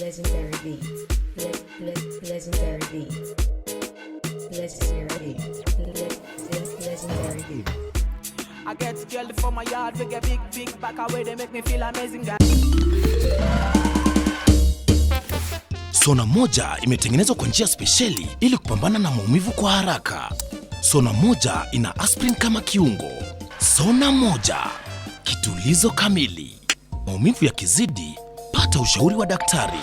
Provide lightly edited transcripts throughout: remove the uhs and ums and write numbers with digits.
Legendary beat. Legendary beat. Legendary beat. Legendary beat. I get girl from my yard, we get big back away, they make me feel amazing guy. Sona moja imetengenezwa kwa njia spesheli ili kupambana na maumivu kwa haraka. Sona moja ina aspirin kama kiungo. Sona moja, kitulizo kamili. Maumivu yakizidi, pata ushauri wa daktari.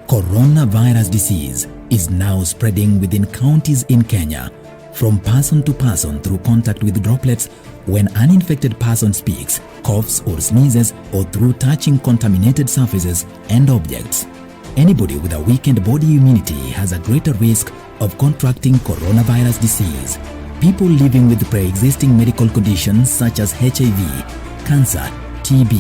Coronavirus disease is now spreading within counties in Kenya, from person to person through contact with droplets when an uninfected person speaks, coughs or sneezes, or through touching contaminated surfaces and objects. Anybody with a weakened body immunity has a greater risk of contracting coronavirus disease. People living with pre-existing medical conditions such as HIV, cancer, TB,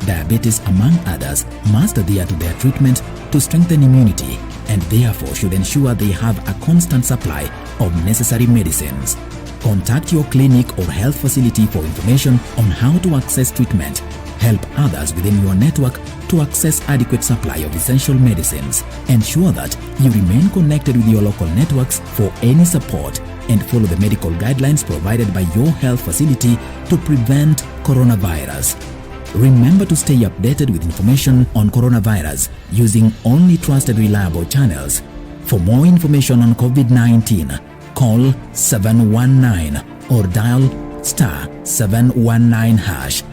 diabetes among others must adhere to their treatment to strengthen immunity and therefore should ensure they have a constant supply of necessary medicines. Contact your clinic or health facility for information on how to access treatment. Help others within your network to access adequate supply of essential medicines. Ensure that you remain connected with your local networks for any support and follow the medical guidelines provided by your health facility to prevent coronavirus. Remember to stay updated with information on coronavirus using only trusted reliable channels. For more information on COVID-19, call 719 or dial *719#.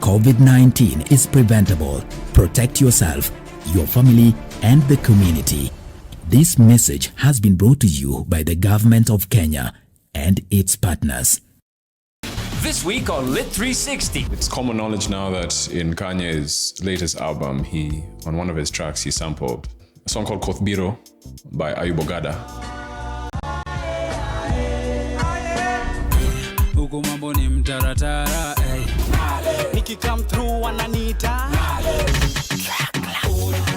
COVID-19 is preventable. Protect yourself, your family, and the community. This message has been brought to you by the Government of Kenya and its partners. This week on Lit 360. It's common knowledge now that in Kanye's latest album, on one of his tracks, he sampled a song called Kothbiro by Ayub Ogada. Huko mambo ni mtaratara, Niki come through wananiita.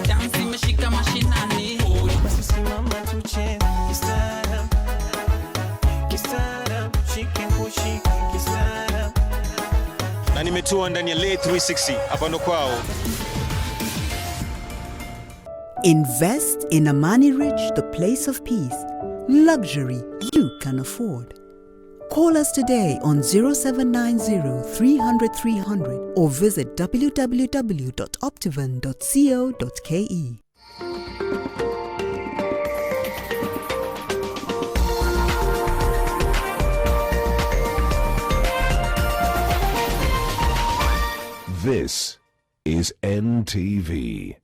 Dance imeshika mashinani. Basi simama tucheze kistaarab. Kistaarab, shike kushika kistaarab. Na nimetua ndani ya Lit 360 hapa ndo kwao. Invest in Amani Rich, the place of peace. Luxury you can afford. Call us today on 0790 300 300 or visit www.optivan.co.ke. This is NTV.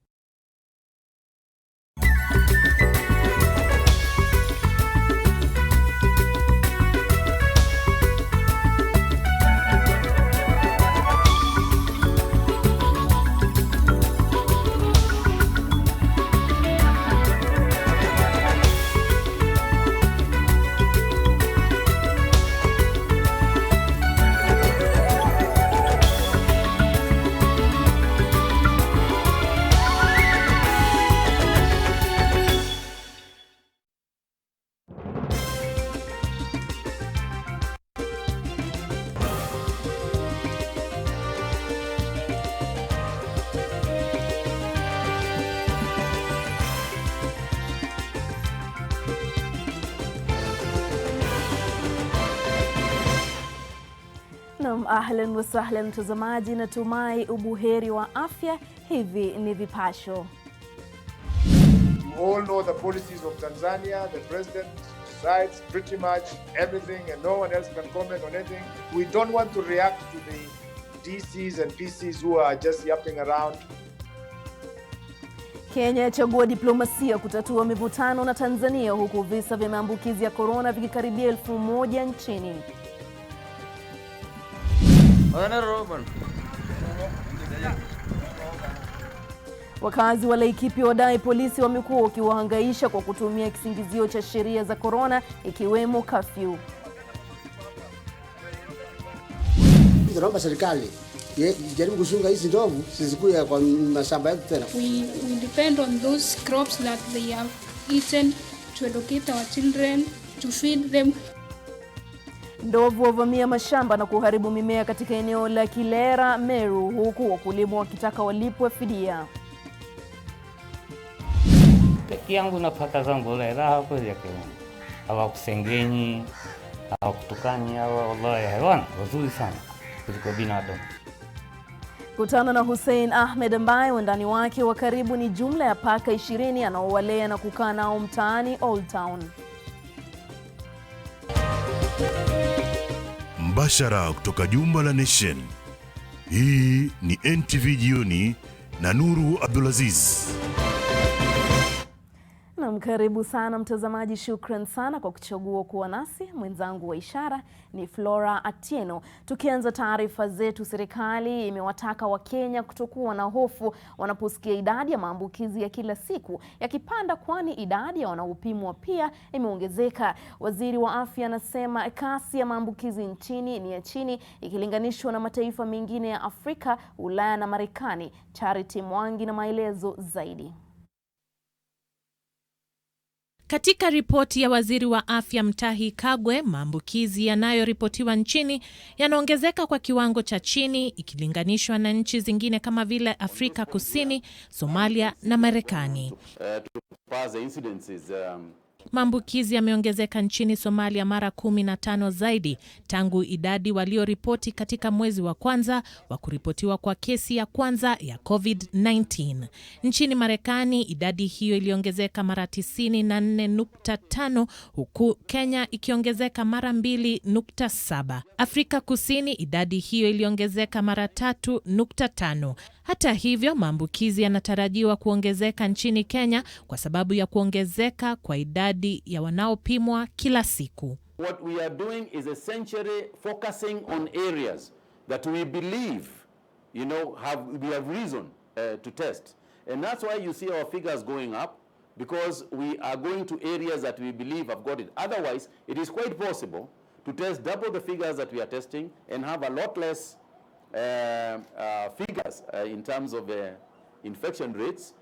Ahlan wa sahlan mtazamaji, natumai ubuheri wa afya. Hivi ni vipasho. You all know the policies of Tanzania. The president decides pretty much everything and no one else can comment on anything. We don't want to react to the DCs and PCs who are just yapping around. Kenya yachagua diplomasia kutatua mivutano na Tanzania huku visa vya maambukizi ya corona vikikaribia 1000 nchini. Wakazi wa Laikipia wadai polisi wamekuwa wakiwahangaisha kwa kutumia kisingizio cha sheria za corona ikiwemo curfew. Tunaomba serikali jaribu kushunga hizi ndovu sizikuya kwa mashamba yetu tena. We depend on those crops that they have eaten to educate our children, to feed them. Ndovu wavamia mashamba na kuharibu mimea katika eneo la Kilera, Meru, huku wakulima wakitaka walipwe fidia. Peke yangu napata zangu la hapo yake. Hawakusengenyi, hawakutukani, wallahi haywan wazuri sana kuliko binadamu. Kutana na Hussein Ahmed ambaye wandani wake wa karibu ni jumla ya paka 20 anaowalea na kukaa nao mtaani Old Town. Mbashara kutoka jumba la Nation. Hii ni NTV Jioni na Nuru AbdulAziz. Na karibu sana mtazamaji, shukran sana kwa kuchagua kuwa nasi. Mwenzangu wa ishara ni Flora Atieno. Tukianza taarifa zetu, serikali imewataka Wakenya kutokuwa na hofu wanaposikia idadi ya maambukizi ya kila siku yakipanda, kwani idadi ya wanaopimwa pia imeongezeka. Waziri wa afya anasema kasi ya maambukizi nchini ni ya chini ikilinganishwa na mataifa mengine ya Afrika, Ulaya na Marekani. Charity Mwangi na maelezo zaidi. Katika ripoti ya waziri wa afya Mutahi Kagwe, maambukizi yanayoripotiwa nchini yanaongezeka kwa kiwango cha chini ikilinganishwa na nchi zingine kama vile Afrika Kusini, Somalia na Marekani. Maambukizi yameongezeka nchini Somalia mara 15 zaidi tangu idadi walioripoti katika mwezi wa kwanza wa kuripotiwa kwa kesi ya kwanza ya COVID-19. Nchini Marekani idadi hiyo iliongezeka mara 94.5 huku Kenya ikiongezeka mara 2.7. Afrika Kusini idadi hiyo iliongezeka mara 3.5. Hata hivyo, maambukizi yanatarajiwa kuongezeka nchini Kenya kwa sababu ya kuongezeka kwa idadi ya wanaopimwa kila siku. What we are doing is essentially focusing on areas that we believe, we have reason to test. And that's why you see our figures going up, because we are going to areas that we believe have got it. Otherwise, it is quite possible to test double the figures that we are testing and have a lot less figures in terms of infection rates.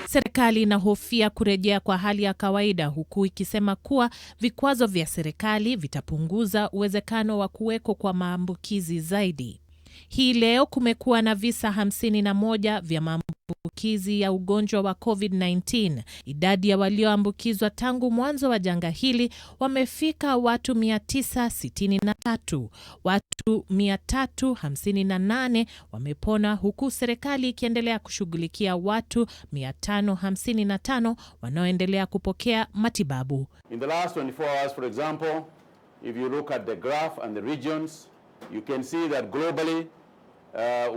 Serikali inahofia kurejea kwa hali ya kawaida, huku ikisema kuwa vikwazo vya serikali vitapunguza uwezekano wa kuweko kwa maambukizi zaidi. Hii leo kumekuwa na visa 51 vya maambukizi ya ugonjwa wa COVID-19. Idadi ya walioambukizwa tangu mwanzo wa janga hili wamefika watu 963. Watu 358 wamepona, huku serikali ikiendelea kushughulikia watu 555 wanaoendelea kupokea matibabu. In the last 24 hours, for example, if you look at the graph and the regions, you can see that globally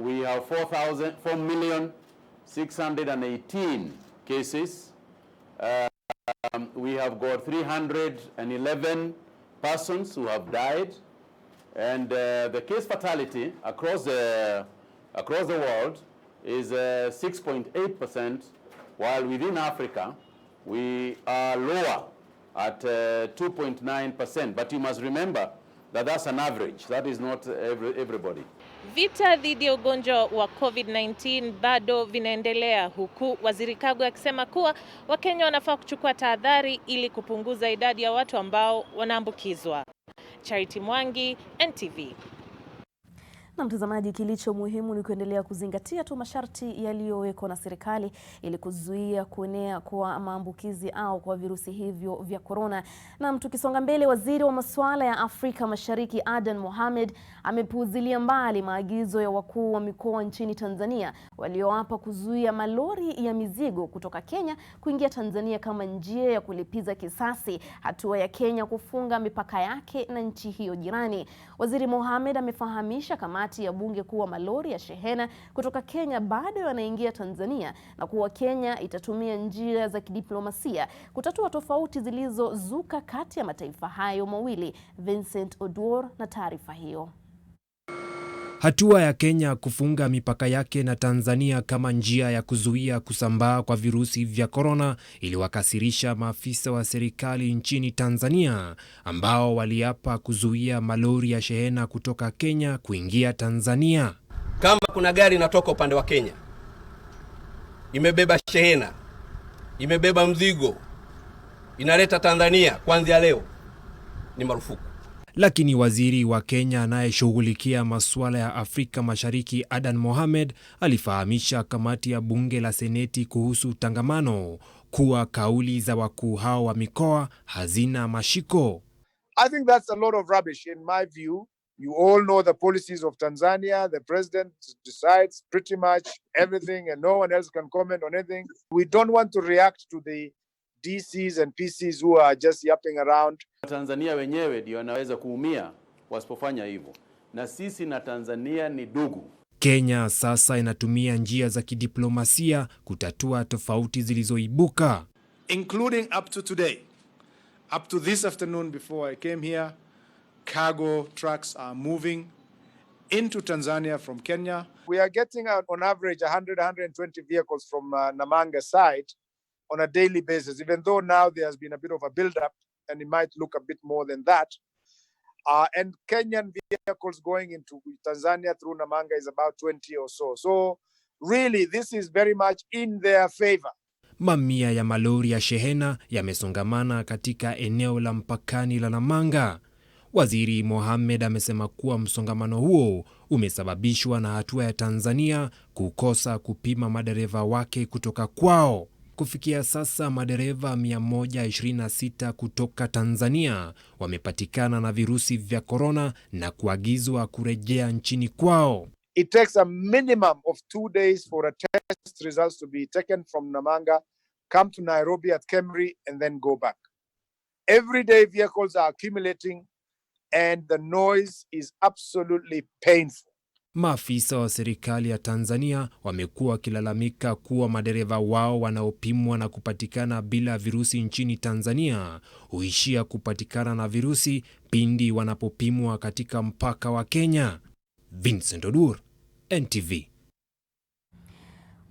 we have 4,618 cases. We have got 311 persons who have died, and the case fatality across the world is 6.8%, while within Africa we are lower at 2.9%. But you must remember that that's an average. That is not everybody. Vita dhidi ya ugonjwa wa COVID-19 bado vinaendelea, huku waziri Kagwe akisema kuwa Wakenya wanafaa kuchukua tahadhari ili kupunguza idadi ya watu ambao wanaambukizwa. Charity Mwangi, NTV. Na mtazamaji, kilicho muhimu ni kuendelea kuzingatia tu masharti yaliyowekwa na serikali ili kuzuia kuenea kwa maambukizi au kwa virusi hivyo vya corona. Na tukisonga mbele, waziri wa masuala ya Afrika Mashariki Adan Mohamed amepuuzilia mbali maagizo ya wakuu wa mikoa nchini Tanzania walioapa kuzuia malori ya mizigo kutoka Kenya kuingia Tanzania kama njia ya kulipiza kisasi hatua ya Kenya kufunga mipaka yake na nchi hiyo jirani. Waziri Mohamed amefahamisha kamati ya bunge kuwa malori ya shehena kutoka Kenya bado yanaingia Tanzania na kuwa Kenya itatumia njia za kidiplomasia kutatua tofauti zilizozuka kati ya mataifa hayo mawili. Vincent Oduor na taarifa hiyo. Hatua ya Kenya kufunga mipaka yake na Tanzania kama njia ya kuzuia kusambaa kwa virusi vya corona iliwakasirisha maafisa wa serikali nchini Tanzania ambao waliapa kuzuia malori ya shehena kutoka Kenya kuingia Tanzania. Kama kuna gari inatoka upande wa Kenya, imebeba shehena, imebeba mzigo, inaleta Tanzania kuanzia leo, ni marufuku. Lakini waziri wa Kenya anayeshughulikia masuala ya Afrika Mashariki Adan Mohamed alifahamisha kamati ya bunge la Seneti kuhusu tangamano kuwa kauli za wakuu hao wa mikoa hazina mashiko. I think that's a lot of rubbish in my view. You all know the policies of Tanzania. The president decides pretty much everything and no one else can comment on anything. We don't want to react to the DCs and PCs who are just yapping around. Tanzania wenyewe ndio wanaweza kuumia wasipofanya hivyo. Na sisi na Tanzania ni ndugu. Kenya sasa inatumia njia za kidiplomasia kutatua tofauti zilizoibuka. Including up to today. Up to this afternoon before I came here, cargo trucks are moving into Tanzania from Kenya. We are getting on average 120 vehicles from Namanga side on a daily basis, even though now there has been a bit of a build-up and it might look a bit more than that. And Kenyan vehicles going into Tanzania through Namanga is about 20 or so. So really, this is very much in their favor. Mamia ya malori ya shehena yamesongamana katika eneo la mpakani la Namanga. Waziri Mohamed amesema kuwa msongamano huo umesababishwa na hatua ya Tanzania kukosa kupima madereva wake kutoka kwao. Kufikia sasa madereva 126 kutoka Tanzania wamepatikana na virusi vya korona na kuagizwa kurejea nchini kwao. It takes a minimum of 2 days for a test results to be taken from Namanga, come to Nairobi at Kemri, and then go back. Every day vehicles are accumulating and the noise is absolutely painful. Maafisa wa serikali ya Tanzania wamekuwa wakilalamika kuwa madereva wao wanaopimwa na kupatikana bila virusi nchini Tanzania huishia kupatikana na virusi pindi wanapopimwa katika mpaka wa Kenya. Vincent Odur, NTV.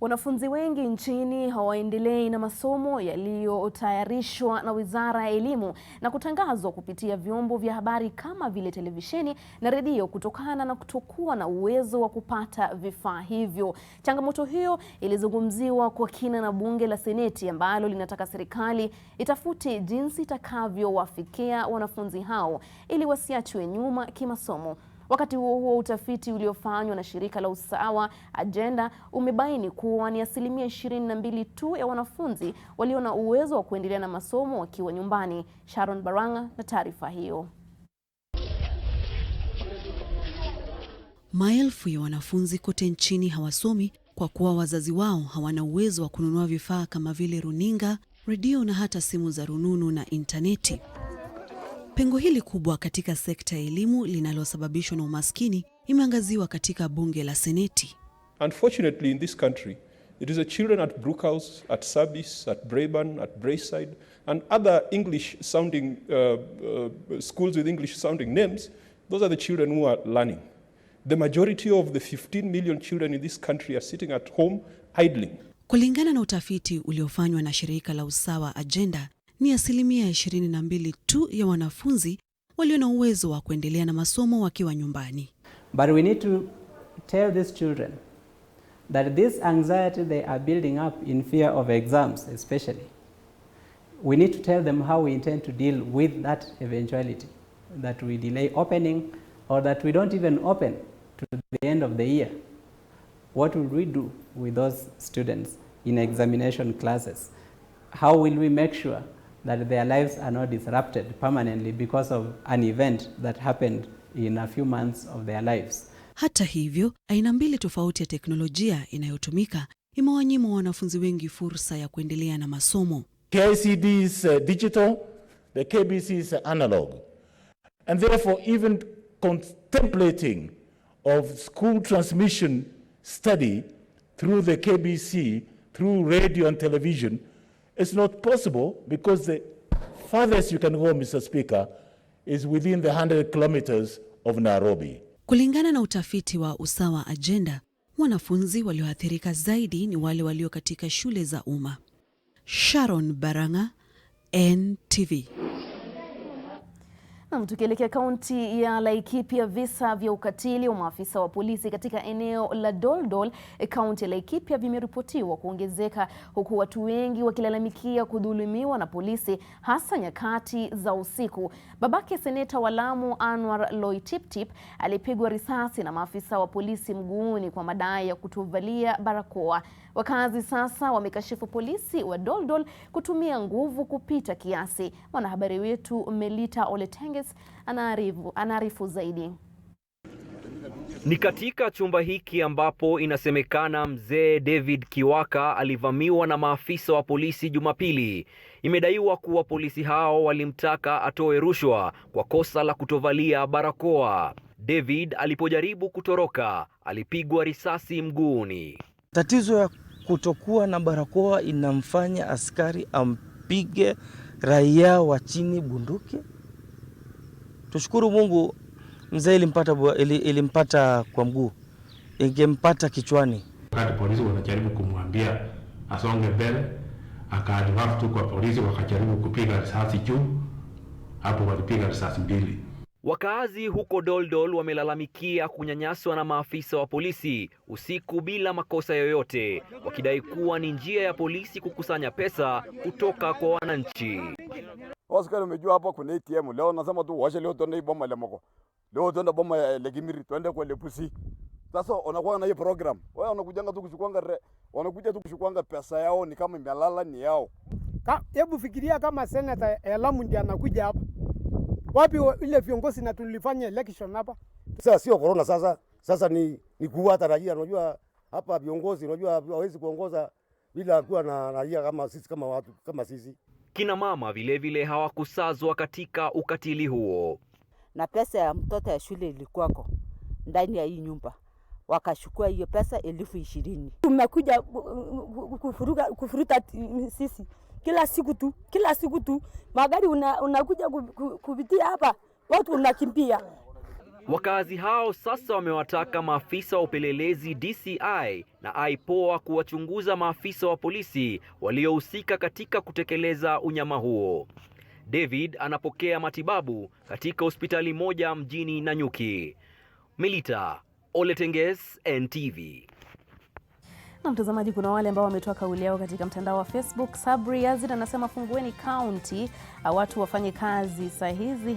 Wanafunzi wengi nchini hawaendelei na masomo yaliyotayarishwa na Wizara ya Elimu na kutangazwa kupitia vyombo vya habari kama vile televisheni na redio kutokana na kutokuwa na uwezo wa kupata vifaa hivyo. Changamoto hiyo ilizungumziwa kwa kina na bunge la Seneti ambalo linataka serikali itafute jinsi itakavyowafikia wanafunzi hao ili wasiachwe nyuma kimasomo. Wakati huo utafiti uliofanywa na shirika la usawa Agenda umebaini kuwa ni 22% tu ya wanafunzi walio na uwezo wa kuendelea na masomo wakiwa nyumbani. Sharon Baranga na taarifa hiyo. Maelfu ya wanafunzi kote nchini hawasomi kwa kuwa wazazi wao hawana uwezo wa kununua vifaa kama vile runinga, redio na hata simu za rununu na interneti. Pengo hili kubwa katika sekta ya elimu linalosababishwa na umaskini imeangaziwa katika bunge la Seneti. Unfortunately in this country, it is the children at Brookhouse, at Sabis, at Braeburn, at Braeside and other English sounding schools with English sounding names, those are the children who are learning. The majority of the 15 million children in this country are sitting at home idling. Kulingana na utafiti uliofanywa na shirika la usawa Agenda, ni 22% tu ya wanafunzi walio na uwezo wa kuendelea na masomo wakiwa nyumbani. But we need to tell these children that this anxiety they are building up in fear of exams especially, we need to tell them how we intend to deal with that eventuality, that we delay opening or that we don't even open to the end of the year. What will we do with those students in examination classes? How will we make sure that their lives are not disrupted permanently because of an event that happened in a few months of their lives? Hata hivyo, aina mbili tofauti ya teknolojia inayotumika imewanyima wanafunzi wengi fursa ya kuendelea na masomo. KICD is digital, the KBC is analog. And therefore even contemplating of school transmission study through the KBC, through radio and television, it's not possible because the farthest you can go, Mr. Speaker, is within the 100 kilometers of Nairobi. Kulingana na utafiti wa usawa Agenda, wanafunzi walioathirika zaidi ni wale walio katika shule za umma. Sharon Baranga, NTV. Na tukielekea kaunti ya Laikipia, visa vya ukatili wa maafisa wa polisi katika eneo la Doldol, kaunti ya Laikipia vimeripotiwa kuongezeka, huku watu wengi wakilalamikia kudhulumiwa na polisi hasa nyakati za usiku. Babake seneta wa Lamu Anwar Loitiptip alipigwa risasi na maafisa wa polisi mguuni kwa madai ya kutovalia barakoa. Wakazi sasa wamekashifu polisi wa Doldol kutumia nguvu kupita kiasi. Mwanahabari wetu Melita Oletenges anaarifu zaidi. Ni katika chumba hiki ambapo inasemekana mzee David Kiwaka alivamiwa na maafisa wa polisi Jumapili. Imedaiwa kuwa polisi hao walimtaka atoe rushwa kwa kosa la kutovalia barakoa. David alipojaribu kutoroka, alipigwa risasi mguuni. Tatizo ya kutokuwa na barakoa inamfanya askari ampige raia wa chini bunduki. Tushukuru Mungu, mzee ilimpata kwa mguu, ingempata kichwani. Wakati polisi wanajaribu kumwambia asonge mbele, akaadvance tu kwa polisi, wakajaribu kupiga risasi juu. Hapo walipiga risasi mbili. Wakazi huko Doldol wamelalamikia kunyanyaswa na maafisa wa polisi usiku bila makosa yoyote, wakidai kuwa ni njia ya polisi kukusanya pesa kutoka kwa wananchi. Askari umejua hapa kuna ATM, leo nasema tu washe, leo tuende bomba le moko. Leo tuende bomba ya Legimiri, tuende kwa Lepusi. Sasa unakuwa na hii program. Wewe unakujanga tu kuchukuanga, wanakuja tu kuchukuanga pesa yao, ni kama imelala ni yao. Hebu fikiria kama senator Lamu ndiye anakuja hapa. Wapi ile viongozi na tulifanya election hapa? Sasa sio corona sasa. Sasa ni kuwata raia. Unajua hapa viongozi unajua hawezi kuongoza bila kuwa na raia kama sisi, kama watu kama sisi. Kina mama vile hawakusazwa katika ukatili huo. Na pesa ya mtoto ya shule ilikuwako ndani ya hii nyumba. Wakachukua hiyo pesa 20,020. Tumekuja kufuruta sisi. Kila siku tu magari unakuja kupitia hapa, watu unakimbia. Wakazi hao sasa wamewataka maafisa wa upelelezi DCI na IPOA kuwachunguza maafisa wa polisi waliohusika katika kutekeleza unyama huo. David anapokea matibabu katika hospitali moja mjini Nanyuki. Melita Oletenges, NTV. Na mtazamaji, kuna wale ambao wametoa kauli yao katika mtandao wa Facebook. Sabri Yazid anasema fungueni county, watu wafanye kazi saa hizi,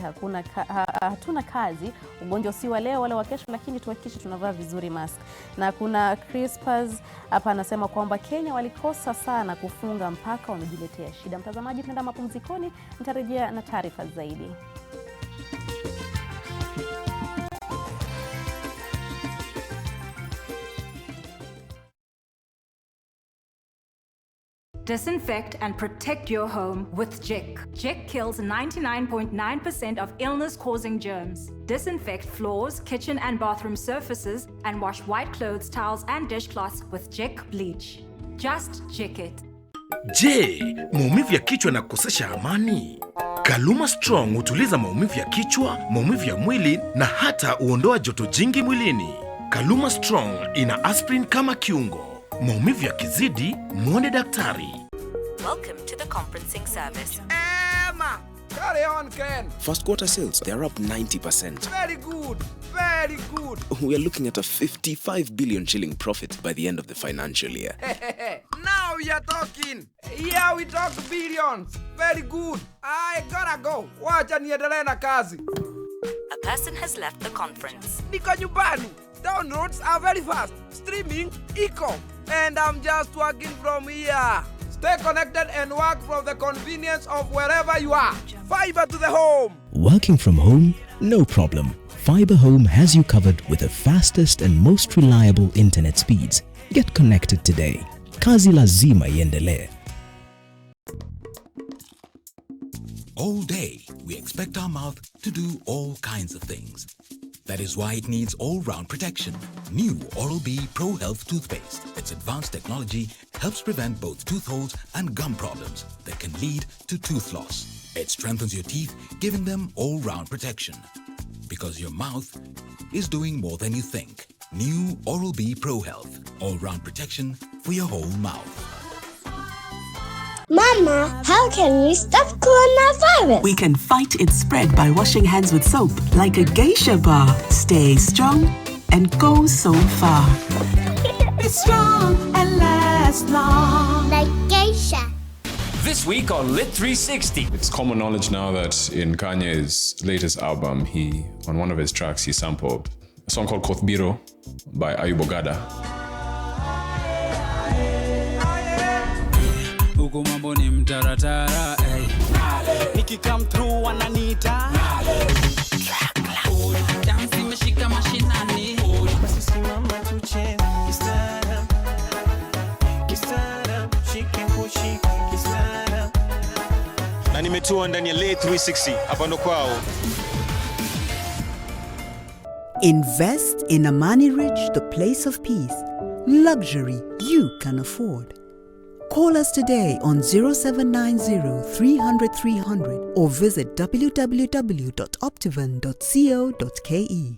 hatuna kazi, ugonjwa si wa leo wala wa kesho, lakini tuhakikishe tunavaa vizuri mask. Na kuna Crispers hapa anasema kwamba Kenya walikosa sana kufunga mpaka, wamejiletea shida. Mtazamaji, tunaenda mapumzikoni, nitarejea na taarifa zaidi. Disinfect and protect your home with Jik. Jik kills 99.9% of illness-causing germs. Disinfect floors, kitchen and bathroom surfaces, and wash white clothes, towels and dishcloths with Jik bleach. Just Jik it. Je, maumivu ya kichwa na kukosesha amani? Kaluma Strong hutuliza maumivu ya kichwa, maumivu ya mwili na hata huondoa joto jingi mwilini. Kaluma Strong ina aspirin kama kiungo. Maumivu yakizidi, muone daktari. Welcome to the conferencing service. Emma, carry on, Ken. First quarter sales, they're up 90%. Very good, very good. We are looking at a 55 billion shilling profit by the end of the financial year. Now we are talking. Here we talk billions. Very good. I gotta go. Wacha niendelee na kazi. A person has left the conference. Niko nyumbani. Downloads are very fast. Streaming, eco. And I'm just working from here. Stay connected and work from the convenience of wherever you are. Fiber to the home. Working from home? No problem. Fiber Home has you covered with the fastest and most reliable internet speeds. Get connected today. Kazi lazima iendelee. All day, we expect our mouth to do all kinds of things. That is why it needs all-round protection. New Oral-B Pro Health toothpaste. Its advanced technology helps prevent both tooth holes and gum problems that can lead to tooth loss. It strengthens your teeth, giving them all-round protection. Because your mouth is doing more than you think. New Oral-B Pro Health. All-round protection for your whole mouth. Mama, how can we stop coronavirus? We can fight its spread by washing hands with soap, like a geisha bar. Stay strong and go so far. Be strong and last long. Like geisha. This week on Lit 360. It's common knowledge now that in Kanye's latest album, on one of his tracks, he sampled a song called Kothbiro by Ayub Ogada. Come through wananita dance imeshika mashinani basi simama tucheze kisara kisara shike kushike kisara na nimetua ndani ya Lit 360 hapa ndo kwao. Invest in Amani Ridge, the place of peace. Luxury you can afford. Call us today on 0790-300-300 or visit www.optivan.co.ke.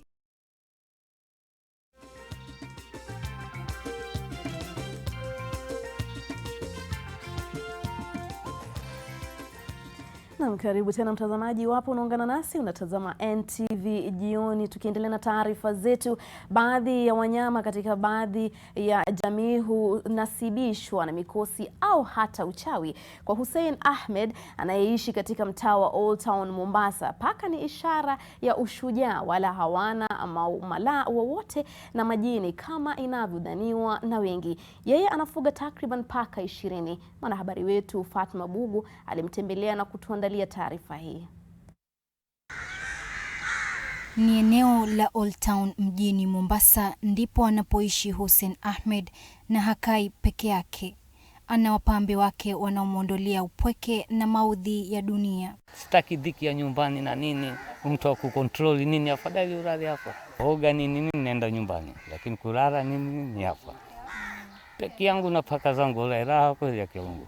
Na karibu tena mtazamaji, wapo unaungana nasi unatazama NTV Jioni, tukiendelea na taarifa zetu. Baadhi ya wanyama katika baadhi ya jamii hunasibishwa na mikosi au hata uchawi. Kwa Hussein Ahmed anayeishi katika mtaa wa Old Town Mombasa, paka ni ishara ya ushujaa, wala hawana malaa wowote na majini kama inavyodhaniwa na wengi. Yeye anafuga takriban paka 20. Mwanahabari wetu Fatma Bugu alimtembelea na kutuandalia taarifa hii. Ni eneo la Old Town mjini Mombasa ndipo anapoishi Hussein Ahmed, na hakai peke yake. Ana wapambe wake wanaomwondolea upweke na maudhi ya dunia. Sitaki dhiki ya nyumbani na nini, mtu wa kukontroli nini, afadhali urari hapa. Oga nini nenda nyumbani, lakini kulala nini hapa. Peke yangu na paka zangu wala raha kweli yake Mungu.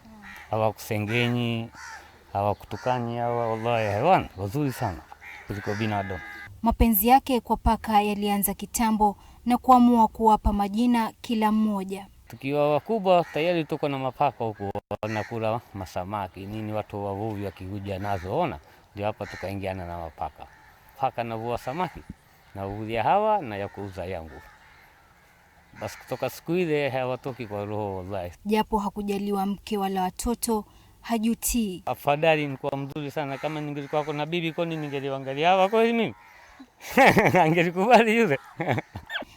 Hawakusengenyi, hawakutukani, wallahi hewan wazuri sana kuliko binadamu. Mapenzi yake kwa paka yalianza kitambo na kuamua kuwapa majina kila mmoja. Tukiwa wakubwa tayari tuko na mapaka huko wanakula masamaki nini, watu wavuvi wakikuja nazo ona, ndio hapa tukaingiana na mapaka. Paka navua samaki na uvulia hawa na ya kuuza yangu. Basi kutoka siku ile hawatoki kwa roho wallahi. Japo hakujaliwa mke wala watoto, hajutii. Afadhali nilikuwa mzuri sana, kama ningelikuwa na bibi koni ningeliangalia hawa kwa mimi. Angelikubali yule.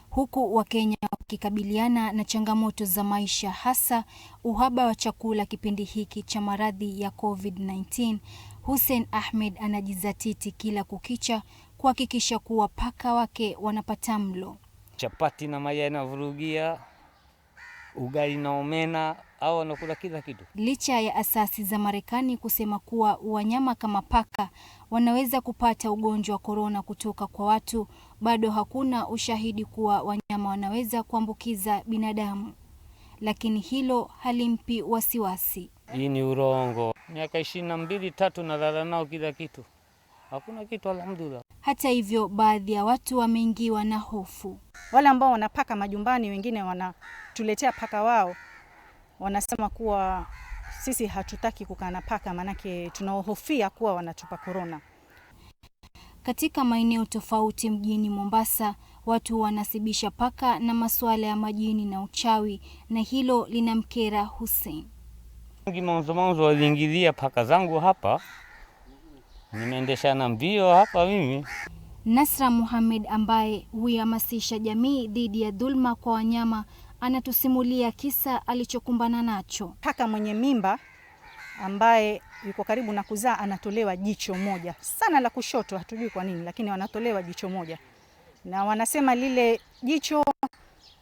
Huku Wakenya wakikabiliana na changamoto za maisha, hasa uhaba wa chakula kipindi hiki cha maradhi ya COVID-19, Hussein Ahmed anajizatiti kila kukicha kuhakikisha kuwa paka wake wanapata mlo. Chapati na mayai na vurugia, ugali na omena, au wanakula kila kitu. Licha ya asasi za Marekani kusema kuwa wanyama kama paka wanaweza kupata ugonjwa wa korona kutoka kwa watu, bado hakuna ushahidi kuwa wanyama wanaweza kuambukiza binadamu. Lakini hilo halimpi wasiwasi. Hii ni urongo. Miaka 22-3 nalala nao kila kitu. Hakuna kitu alhamdulillah. Hata hivyo baadhi ya watu wameingiwa na hofu. Wale ambao wanapaka majumbani, wengine wanatuletea paka wao, wanasema kuwa sisi hatutaki kukaa na paka manake tunaohofia kuwa wanatupa korona. Katika maeneo tofauti mjini Mombasa, watu wanasibisha paka na masuala ya majini na uchawi, na hilo linamkera Hussein. Mwanzo waliingilia paka zangu hapa. Nimeendeshana mbio hapa mimi. Nasra Muhammad ambaye huhamasisha jamii dhidi ya dhulma kwa wanyama anatusimulia kisa alichokumbana nacho. Paka mwenye mimba ambaye yuko karibu na kuzaa anatolewa jicho moja. Sana la kushoto, hatujui kwa nini, lakini wanatolewa jicho moja. Na wanasema lile jicho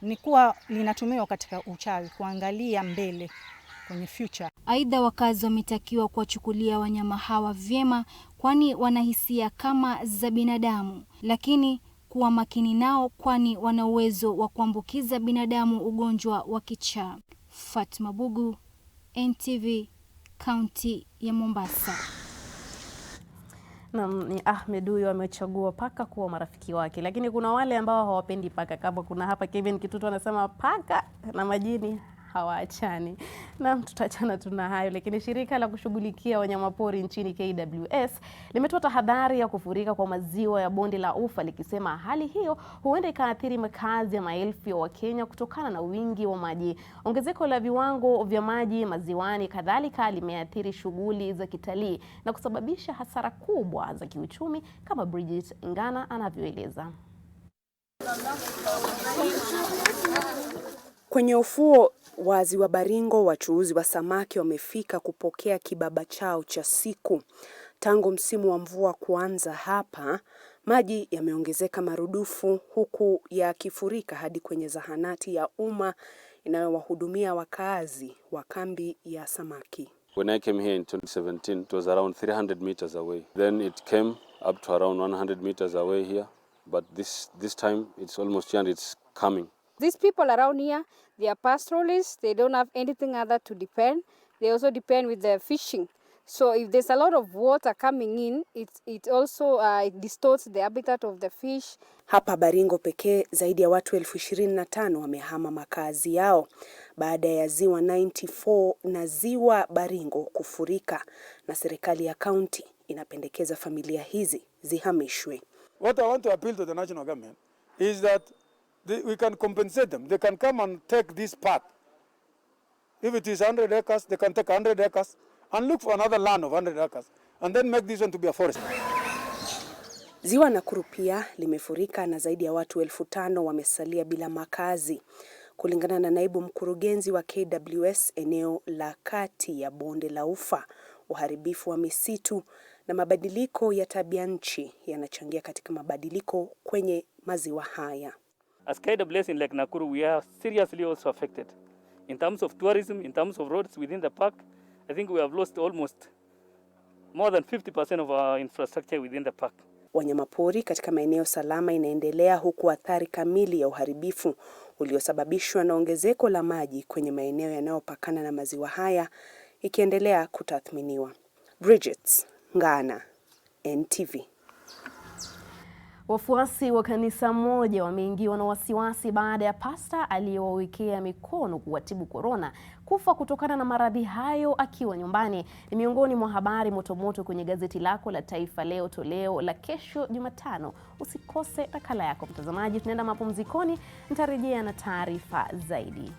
ni kuwa linatumiwa katika uchawi, kuangalia mbele kwenye future. Aidha, wakazi wametakiwa kuwachukulia wanyama hawa vyema, kwani wanahisia kama za binadamu, lakini kuwa makini nao kwani wana uwezo wa kuambukiza binadamu ugonjwa wa kichaa. Fatma Bugu, NTV, kaunti ya Mombasa. Na ni Ahmed huyo amechagua paka kuwa marafiki wake, lakini kuna wale ambao hawapendi paka. Kama kuna hapa Kevin Kitutu anasema paka na majini hawaachani. Na tutachana tuna hayo, lakini shirika la kushughulikia wanyamapori nchini KWS limetoa tahadhari ya kufurika kwa maziwa ya bonde la Ufa, likisema hali hiyo huenda ikaathiri makazi ya maelfu ya Wakenya kutokana na wingi wa maji. Ongezeko la viwango vya maji maziwani kadhalika limeathiri shughuli za kitalii na kusababisha hasara kubwa za kiuchumi, kama Bridget Ngana anavyoeleza. Kwenye ufuo wa Ziwa Baringo, wachuuzi wa samaki wamefika kupokea kibaba chao cha siku. Tangu msimu wa mvua kuanza hapa, maji yameongezeka marudufu, huku yakifurika hadi kwenye zahanati ya umma inayowahudumia wakazi wa kambi ya samaki. When I came here in 2017, it was around 300 meters away. Then it came up to around 100 meters away here. But this time, it's almost here and it's coming. These people around here, they are pastoralists. They don't have anything other to depend. They also depend with their fishing. So if there's a lot of water coming in, it also it distorts the habitat of the fish. Hapa Baringo pekee zaidi ya watu 25,000 wamehama makazi yao baada ya ziwa 94 na ziwa Baringo kufurika, na serikali ya kaunti inapendekeza familia hizi zihamishwe. What I want to appeal to the national government is that we can compensate them. They can come and take this part. If it is 100 acres, they can take 100 acres and look for another land of 100 acres and then make this one to be a forest. Ziwa Nakuru pia limefurika na zaidi ya watu 5,000 wamesalia bila makazi. Kulingana na naibu mkurugenzi wa KWS eneo la kati ya bonde la Ufa, uharibifu wa misitu na mabadiliko ya tabia nchi yanachangia katika mabadiliko kwenye maziwa haya. As KWS in Lake Nakuru, we are seriously also affected. In terms of tourism, in terms of roads within the park, I think we have lost almost more than 50% of our infrastructure within the park. Wanyamapori katika maeneo salama inaendelea, huku athari kamili ya uharibifu uliosababishwa na ongezeko la maji kwenye maeneo yanayopakana na maziwa haya ikiendelea kutathminiwa. Bridget Ngana, NTV. Wafuasi wa kanisa moja wameingiwa na wasiwasi baada ya pasta aliyowawekea mikono kuwatibu korona kufa kutokana na maradhi hayo akiwa nyumbani. Ni miongoni mwa habari motomoto kwenye gazeti lako la Taifa Leo toleo la kesho Jumatano. Usikose nakala yako mtazamaji. Tunaenda mapumzikoni, nitarejea na taarifa zaidi.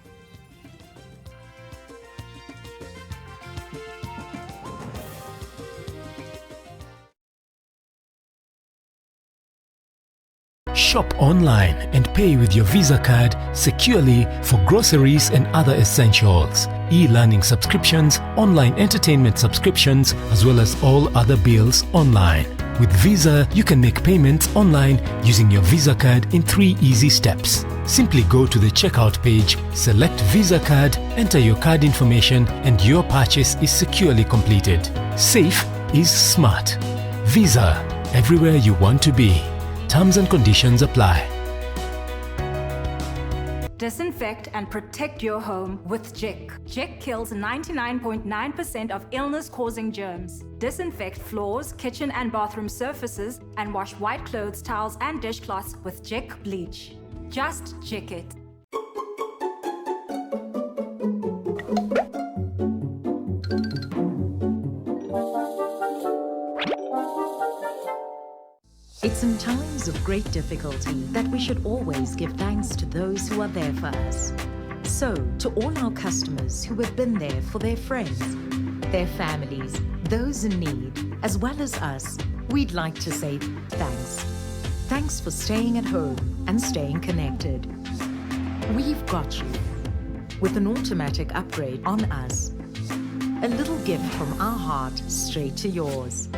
Shop online and pay with your Visa card securely for groceries and other essentials, e-learning subscriptions, online entertainment subscriptions, as well as all other bills online. With Visa, you can make payments online using your Visa card in 3 easy steps. Simply go to the checkout page, select Visa card, enter your card information, and your purchase is securely completed. Safe is smart. Visa, everywhere you want to be. Terms and conditions apply. Disinfect and protect your home with Jick. Jick kills 99.9% of illness-causing germs. Disinfect floors, kitchen and bathroom surfaces, and wash white clothes, towels, and dishcloths with Jick bleach. Just Jick it. It's in times of great difficulty that we should always give thanks to those who are there for us. So, to all our customers who have been there for their friends, their families, those in need, as well as us, we'd like to say thanks. Thanks for staying at home and staying connected. We've got you. With an automatic upgrade on us. A little gift from our heart straight to yours.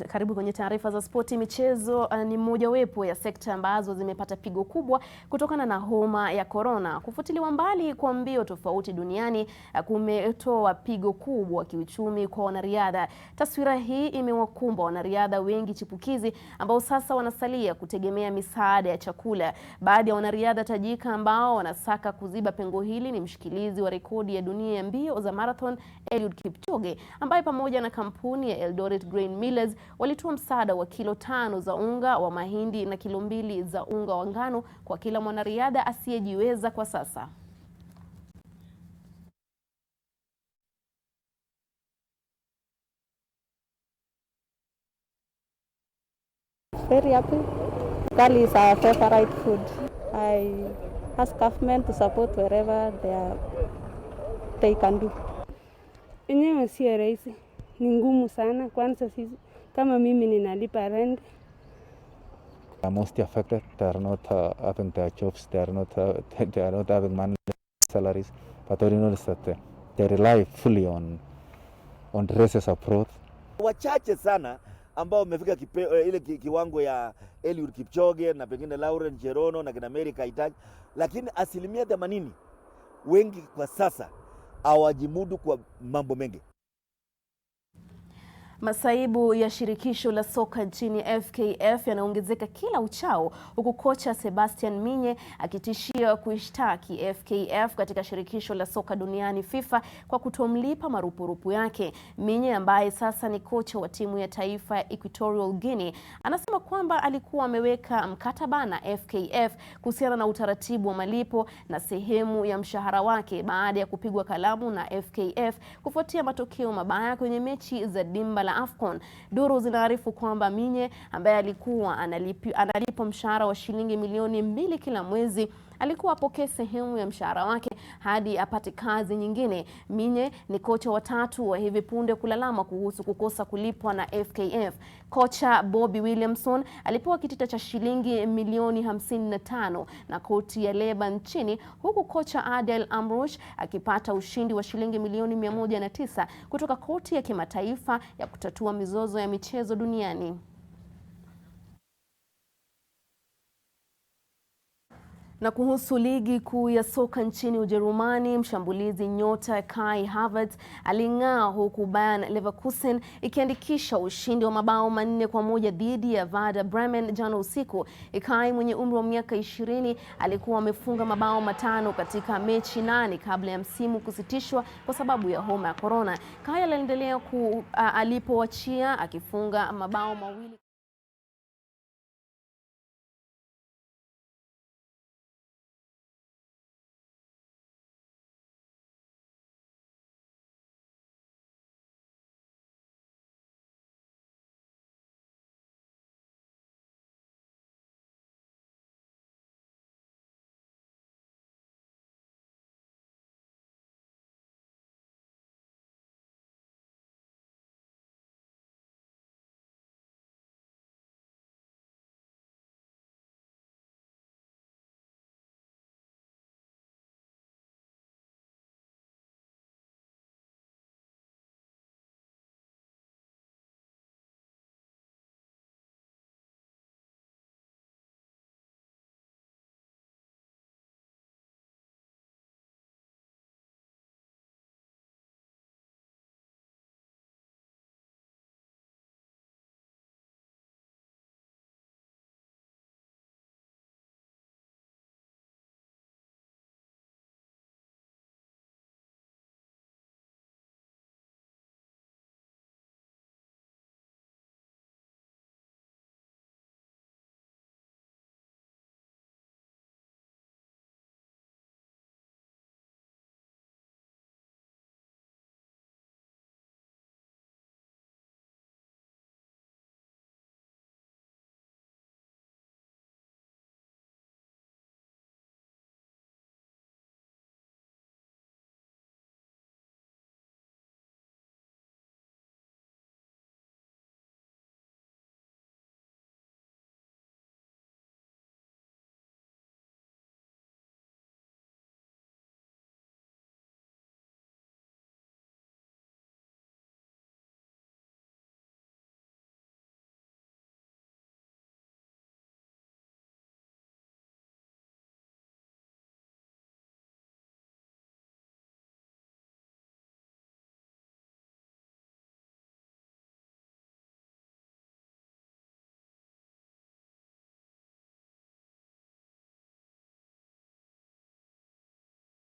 Karibu kwenye taarifa za spoti. Michezo ni mojawapo ya sekta ambazo zimepata pigo kubwa kutokana na homa ya korona. Kufutiliwa mbali kwa mbio tofauti duniani kumetoa pigo kubwa kiuchumi kwa wanariadha. Taswira hii imewakumba wanariadha wengi chipukizi ambao sasa wanasalia kutegemea misaada ya chakula. Baadhi ya wanariadha tajika ambao wanasaka kuziba pengo hili ni mshikilizi wa rekodi ya dunia ya mbio za marathon Eliud Kipchoge, ambaye pamoja na kampuni ya Eldoret Grain Millers walitoa msaada wa kilo 5 za unga wa mahindi na kilo 2 za unga wa ngano kwa kila mwanariadha asiyejiweza kwa sasa. Very happy. Gali is our favorite food. I ask government to support wherever they can do. Enyewe sio rahisi, ni ngumu sana. Kwanza sisi kama mimi ninalipa rent. Most affected, they are not having their jobs, they are not having money salaries, but all in all is that they rely fully on races abroad. Wachache sana ambao wamefika ile kiwango ya Eliud Kipchoge na pengine Laurent Gerono na kina Mary Keitany, lakini 80% wengi kwa sasa hawajimudu kwa mambo mengi. Masaibu ya shirikisho la soka nchini FKF yanaongezeka kila uchao, huku kocha Sebastian Minye akitishia kuishtaki FKF katika shirikisho la soka duniani FIFA kwa kutomlipa marupurupu yake. Minye, ambaye sasa ni kocha wa timu ya taifa ya Equatorial Guinea, anasema kwamba alikuwa ameweka mkataba na FKF kuhusiana na utaratibu wa malipo na sehemu ya mshahara wake baada ya kupigwa kalamu na FKF kufuatia matokeo mabaya kwenye mechi za dimba la AFCON. Duru zinaarifu kwamba Minye, ambaye alikuwa analipwa mshahara wa shilingi milioni 2 kila mwezi, alikuwa apokee sehemu ya mshahara wake hadi apate kazi nyingine. Minye ni kocha wa 3 wa hivi punde kulalama kuhusu kukosa kulipwa na FKF. Kocha Bobby Williamson alipewa kitita cha shilingi milioni 55 na koti ya leba nchini, huku kocha Adel Amrouche akipata ushindi wa shilingi milioni 109 kutoka koti ya kimataifa ya kutatua mizozo ya michezo duniani. Na kuhusu ligi kuu ya soka nchini Ujerumani, mshambulizi nyota Kai Havertz aling'aa huku Bayern Leverkusen ikiandikisha ushindi wa mabao 4-1 dhidi ya Werder Bremen jana usiku. Kai, mwenye umri wa miaka 20, alikuwa amefunga mabao 5 katika mechi 8 kabla ya msimu kusitishwa kwa sababu ya homa ya korona. Kai aliendelea alipoachia akifunga mabao 2.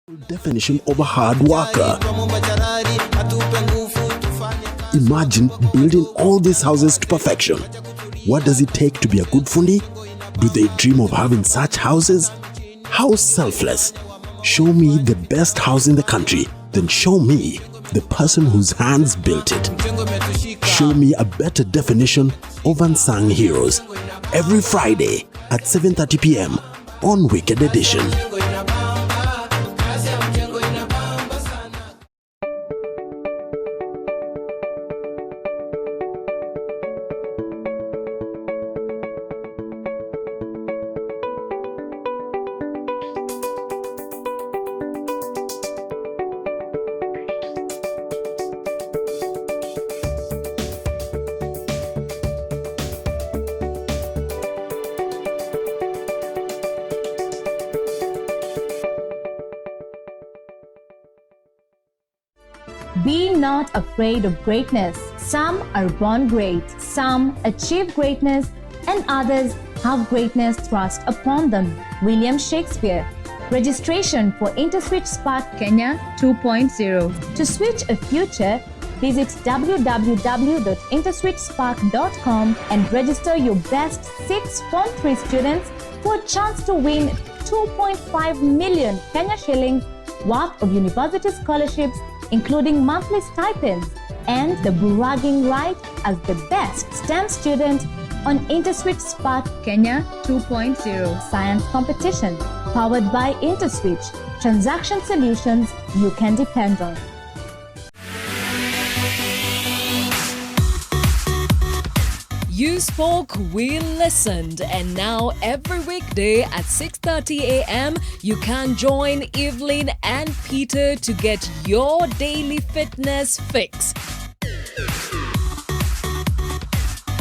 Definition of a hard worker. Imagine building all these houses to perfection. What does it take to be a good fundi? Do they dream of having such houses? How selfless. Show me the best house in the country, then show me the person whose hands built it. Show me a better definition of unsung heroes. Every Friday at 7:30 p.m. on Weekend Edition. Be not afraid of greatness. Some are born great, some achieve greatness, and others have greatness thrust upon them. William Shakespeare. Registration for InterSwitch Spark Kenya 2.0. To switch a future, visit www.interswitchspark.com and register your best 6 Form 3 students for a chance to win 2.5 million Kenya shillings worth of university scholarships, including monthly stipends, and the bragging right as the best STEM student on InterSwitch Spark Kenya 2.0 Science Competition, powered by InterSwitch, transaction solutions you can depend on. You spoke, we listened, and now every weekday at 6:30 a.m. you can join Evelyn and Peter to get your daily fitness fix.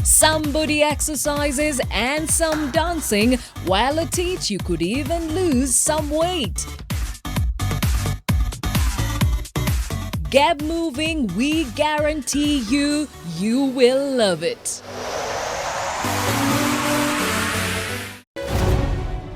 Some body exercises and some dancing, while at each you could even lose some weight. Get moving, we guarantee you will love it.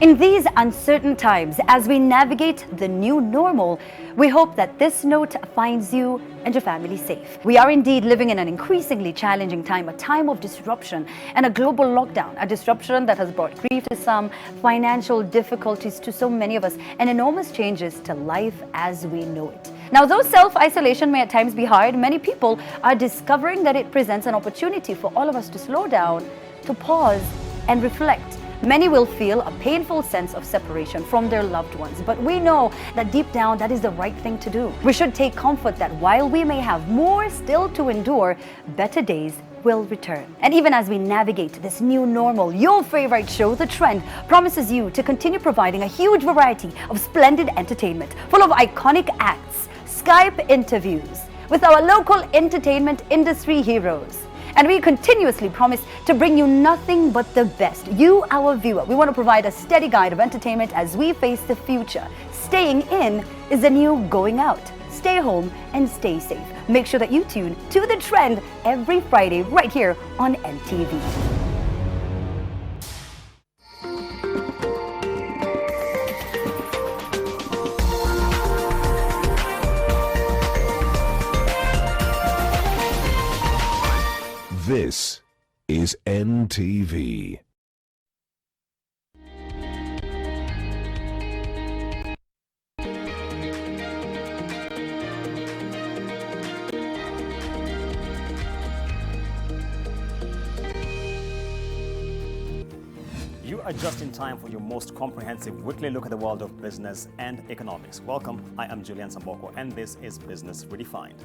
In these uncertain times, as we navigate the new normal, we hope that this note finds you and your family safe. We are indeed living in an increasingly challenging time, a time of disruption and a global lockdown, a disruption that has brought grief to some, financial difficulties to so many of us, and enormous changes to life as we know it. Now, though self-isolation may at times be hard, many people are discovering that it presents an opportunity for all of us to slow down, to pause and reflect. Many will feel a painful sense of separation from their loved ones, but we know that deep down that is the right thing to do. We should take comfort that while we may have more still to endure, better days will return. And even as we navigate this new normal, your favorite show, The Trend, promises you to continue providing a huge variety of splendid entertainment, full of iconic acts, Skype interviews with our local entertainment industry heroes. And we continuously promise to bring you nothing but the best. You, our viewer, we want to provide a steady guide of entertainment as we face the future. Staying in is the new going out. Stay home and stay safe. Make sure that you tune to The Trend every Friday right here on NTV. This is NTV. You are just in time for your most comprehensive weekly look at the world of business and economics. Welcome, I am Julian Samboko, and this is Business Redefined.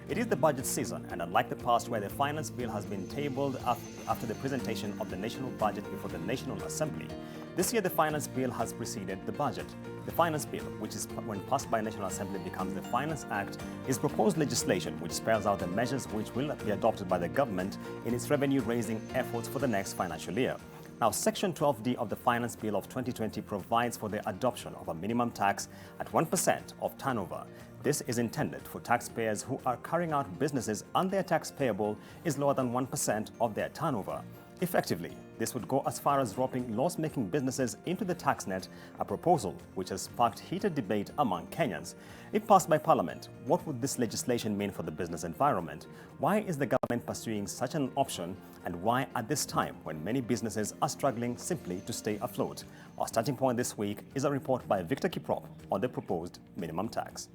It is the budget season, and unlike the past where the finance bill has been tabled after the presentation of the national budget before the National Assembly, this year the finance bill has preceded the budget. The finance bill, which is when passed by National Assembly becomes the Finance Act, is proposed legislation which spells out the measures which will be adopted by the government in its revenue-raising efforts for the next financial year. Now, Section 12D of the Finance Bill of 2020 provides for the adoption of a minimum tax at 1% of turnover. This is intended for taxpayers who are carrying out businesses and their tax payable is lower than 1% of their turnover. Effectively, This would go as far as roping loss-making businesses into the tax net, a proposal which has sparked heated debate among Kenyans. If passed by Parliament, what would this legislation mean for the business environment? Why is the government pursuing such an option, and why at this time when many businesses are struggling simply to stay afloat? Our starting point this week is a report by Victor Kiprop on the proposed minimum tax.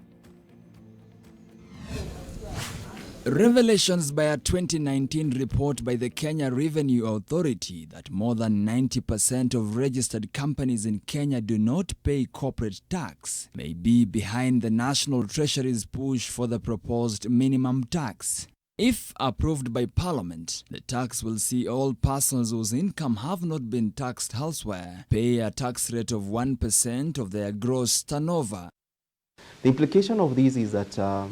Revelations by a 2019 report by the Kenya Revenue Authority that more than 90% of registered companies in Kenya do not pay corporate tax may be behind the National Treasury's push for the proposed minimum tax. If approved by Parliament, the tax will see all persons whose income have not been taxed elsewhere pay a tax rate of 1% of their gross turnover. The implication of this is that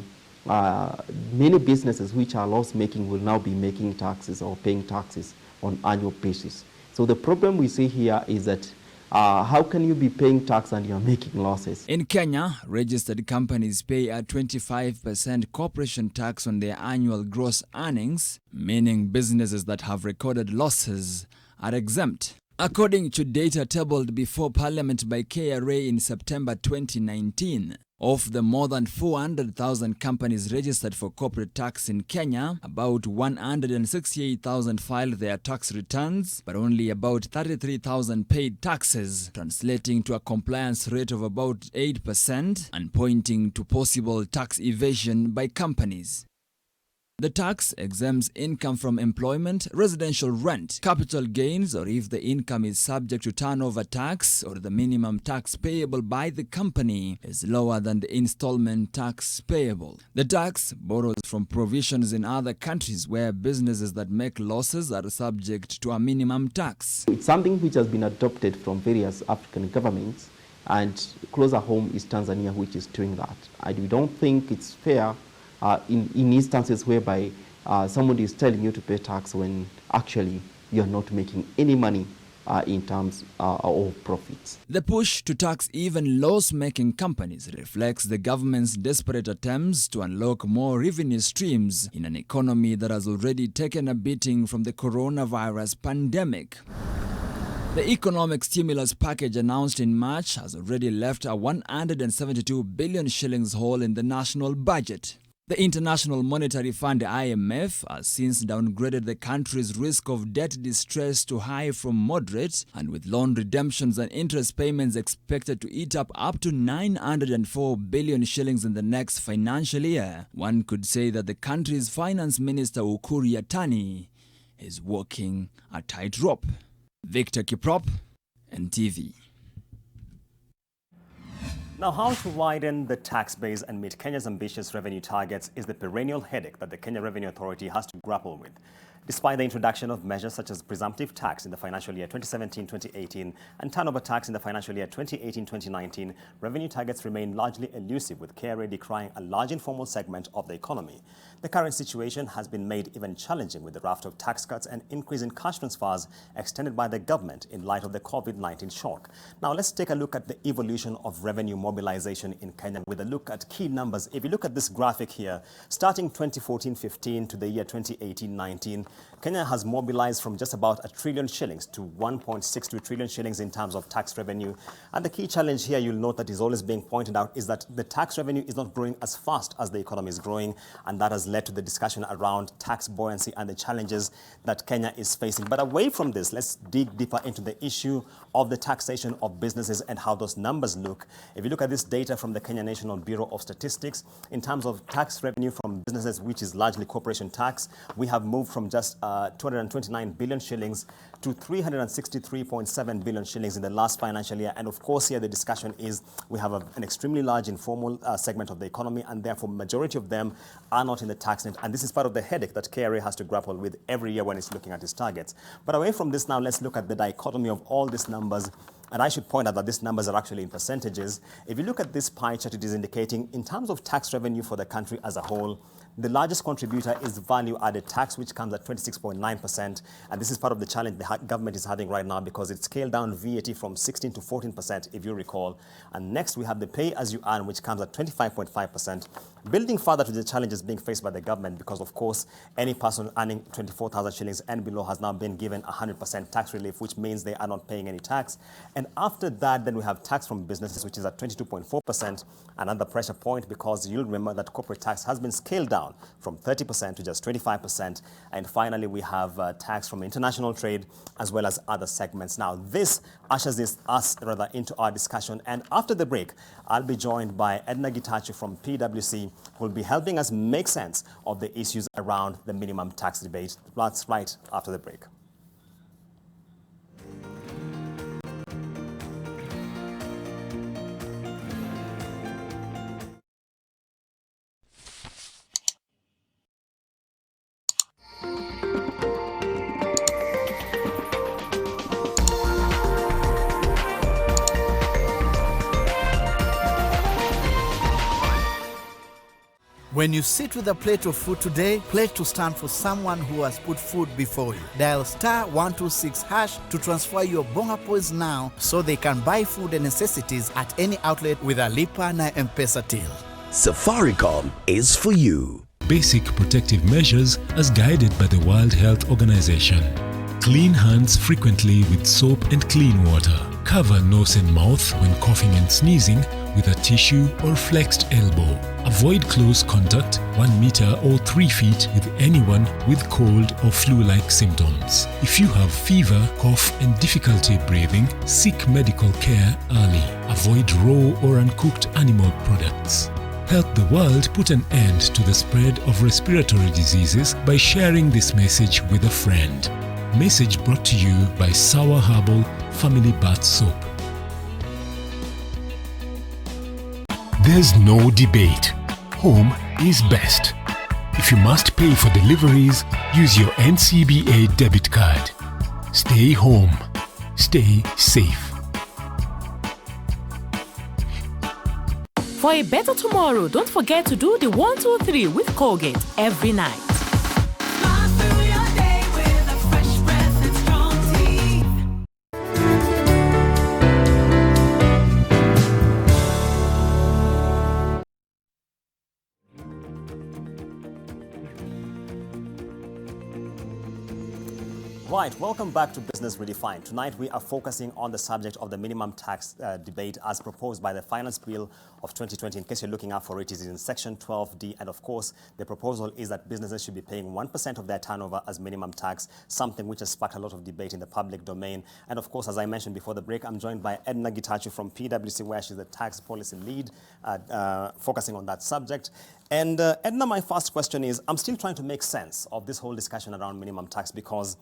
many businesses which are loss-making will now be making taxes or paying taxes on annual basis. So the problem we see here is that how can you be paying tax and you're making losses? In Kenya, registered companies pay a 25% corporation tax on their annual gross earnings, meaning businesses that have recorded losses are exempt. According to data tabled before Parliament by KRA in September 2019, of the more than 400,000 companies registered for corporate tax in Kenya, about 168,000 filed their tax returns, but only about 33,000 paid taxes, translating to a compliance rate of about 8% and pointing to possible tax evasion by companies. The tax exempts income from employment, residential rent, capital gains, or if the income is subject to turnover tax or the minimum tax payable by the company is lower than the installment tax payable. The tax borrows from provisions in other countries where businesses that make losses are subject to a minimum tax. It's something which has been adopted from various African governments, and closer home is Tanzania, which is doing that. We don't think it's fair in instances whereby somebody is telling you to pay tax when actually you're not making any money in terms of profits. The push to tax even loss-making companies reflects the government's desperate attempts to unlock more revenue streams in an economy that has already taken a beating from the coronavirus pandemic. The economic stimulus package announced in March has already left a 172 billion shillings hole in the national budget. The International Monetary Fund (IMF) has since downgraded the country's risk of debt distress to high from moderate, and with loan redemptions and interest payments expected to eat up to 904 billion shillings in the next financial year, one could say that the country's Finance Minister Ukur Yatani is walking a tightrope. Victor Kiprop, NTV. Now, how to widen the tax base and meet Kenya's ambitious revenue targets is the perennial headache that the Kenya Revenue Authority has to grapple with. Despite the introduction of measures such as presumptive tax in the financial year 2017-2018 and turnover tax in the financial year 2018-2019, revenue targets remain largely elusive, with KRA decrying a large informal segment of the economy. The current situation has been made even challenging with the raft of tax cuts and increase in cash transfers extended by the government in light of the COVID-19 shock. Now, let's take a look at the evolution of revenue mobilization in Kenya with a look at key numbers. If you look at this graphic here, starting 2014-15 to the year 2018-19, Kenya has mobilized from just about 1 trillion shillings to 1.62 trillion shillings in terms of tax revenue. And the key challenge here, you'll note that is always being pointed out, is that the tax revenue is not growing as fast as the economy is growing, and that has led to the discussion around tax buoyancy and the challenges that Kenya is facing. But away from this, let's dig deeper into the issue of the taxation of businesses and how those numbers look. If you look at this data from the Kenya National Bureau of Statistics, in terms of tax revenue from businesses, which is largely corporation tax, we have moved from just 229 billion shillings to 363.7 billion shillings in the last financial year. And of course, here the discussion is we have an extremely large informal segment of the economy, and therefore majority of them are not in the tax net. And this is part of the headache that KRA has to grapple with every year when it's looking at its targets. But away from this now, let's look at the dichotomy of all these numbers. And I should point out that these numbers are actually in percentages. If you look at this pie chart, it is indicating in terms of tax revenue for the country as a whole, The largest contributor is value-added tax, which comes at 26.9%. And this is part of the challenge the government is having right now because it scaled down VAT from 16 to 14%, if you recall. And next, we have the pay-as-you-earn, which comes at 25.5%, building further to the challenges being faced by the government because, of course, any person earning 24,000 shillings and below has now been given 100% tax relief, which means they are not paying any tax. And after that, then we have tax from businesses, which is at 22.4%, another pressure point because you'll remember that corporate tax has been scaled down from 30% to just 25%. And finally, we have tax from international trade as well as other segments. Now, this ushers us into our discussion. And after the break, I'll be joined by Edna Gitachi from PwC, who will be helping us make sense of the issues around the minimum tax debate. That's right after the break. When you sit with a plate of food today, pledge to stand for someone who has put food before you. Dial *126# to transfer your bonga points now so they can buy food and necessities at any outlet with a Lipa na M-Pesa till. Safaricom is for you. Basic protective measures as guided by the World Health Organization. Clean hands frequently with soap and clean water. Cover nose and mouth when coughing and sneezing with a tissue or flexed elbow. Avoid close contact 1 meter or 3 feet with anyone with cold or flu-like symptoms. If you have fever, cough and difficulty breathing, seek medical care early. Avoid raw or uncooked animal products. Help the world put an end to the spread of respiratory diseases by sharing this message with a friend. Message brought to you by Sour Herbal Family Bath Soap. There's no debate. Home is best. If you must pay for deliveries, use your NCBA debit card. Stay home. Stay safe. For a better tomorrow, don't forget to do the 1, 2, 3 with Colgate every night. Right, welcome back to Business Redefined. Tonight we are focusing on the subject of the minimum tax debate as proposed by the Finance Bill of 2020. In case you're looking out for it, it is in Section 12D. And of course, the proposal is that businesses should be paying 1% of their turnover as minimum tax, something which has sparked a lot of debate in the public domain. And of course, as I mentioned before the break, I'm joined by Edna Gitachi from PwC, where she's the tax policy lead, focusing on that subject. And Edna, my first question is, I'm still trying to make sense of this whole discussion around minimum tax because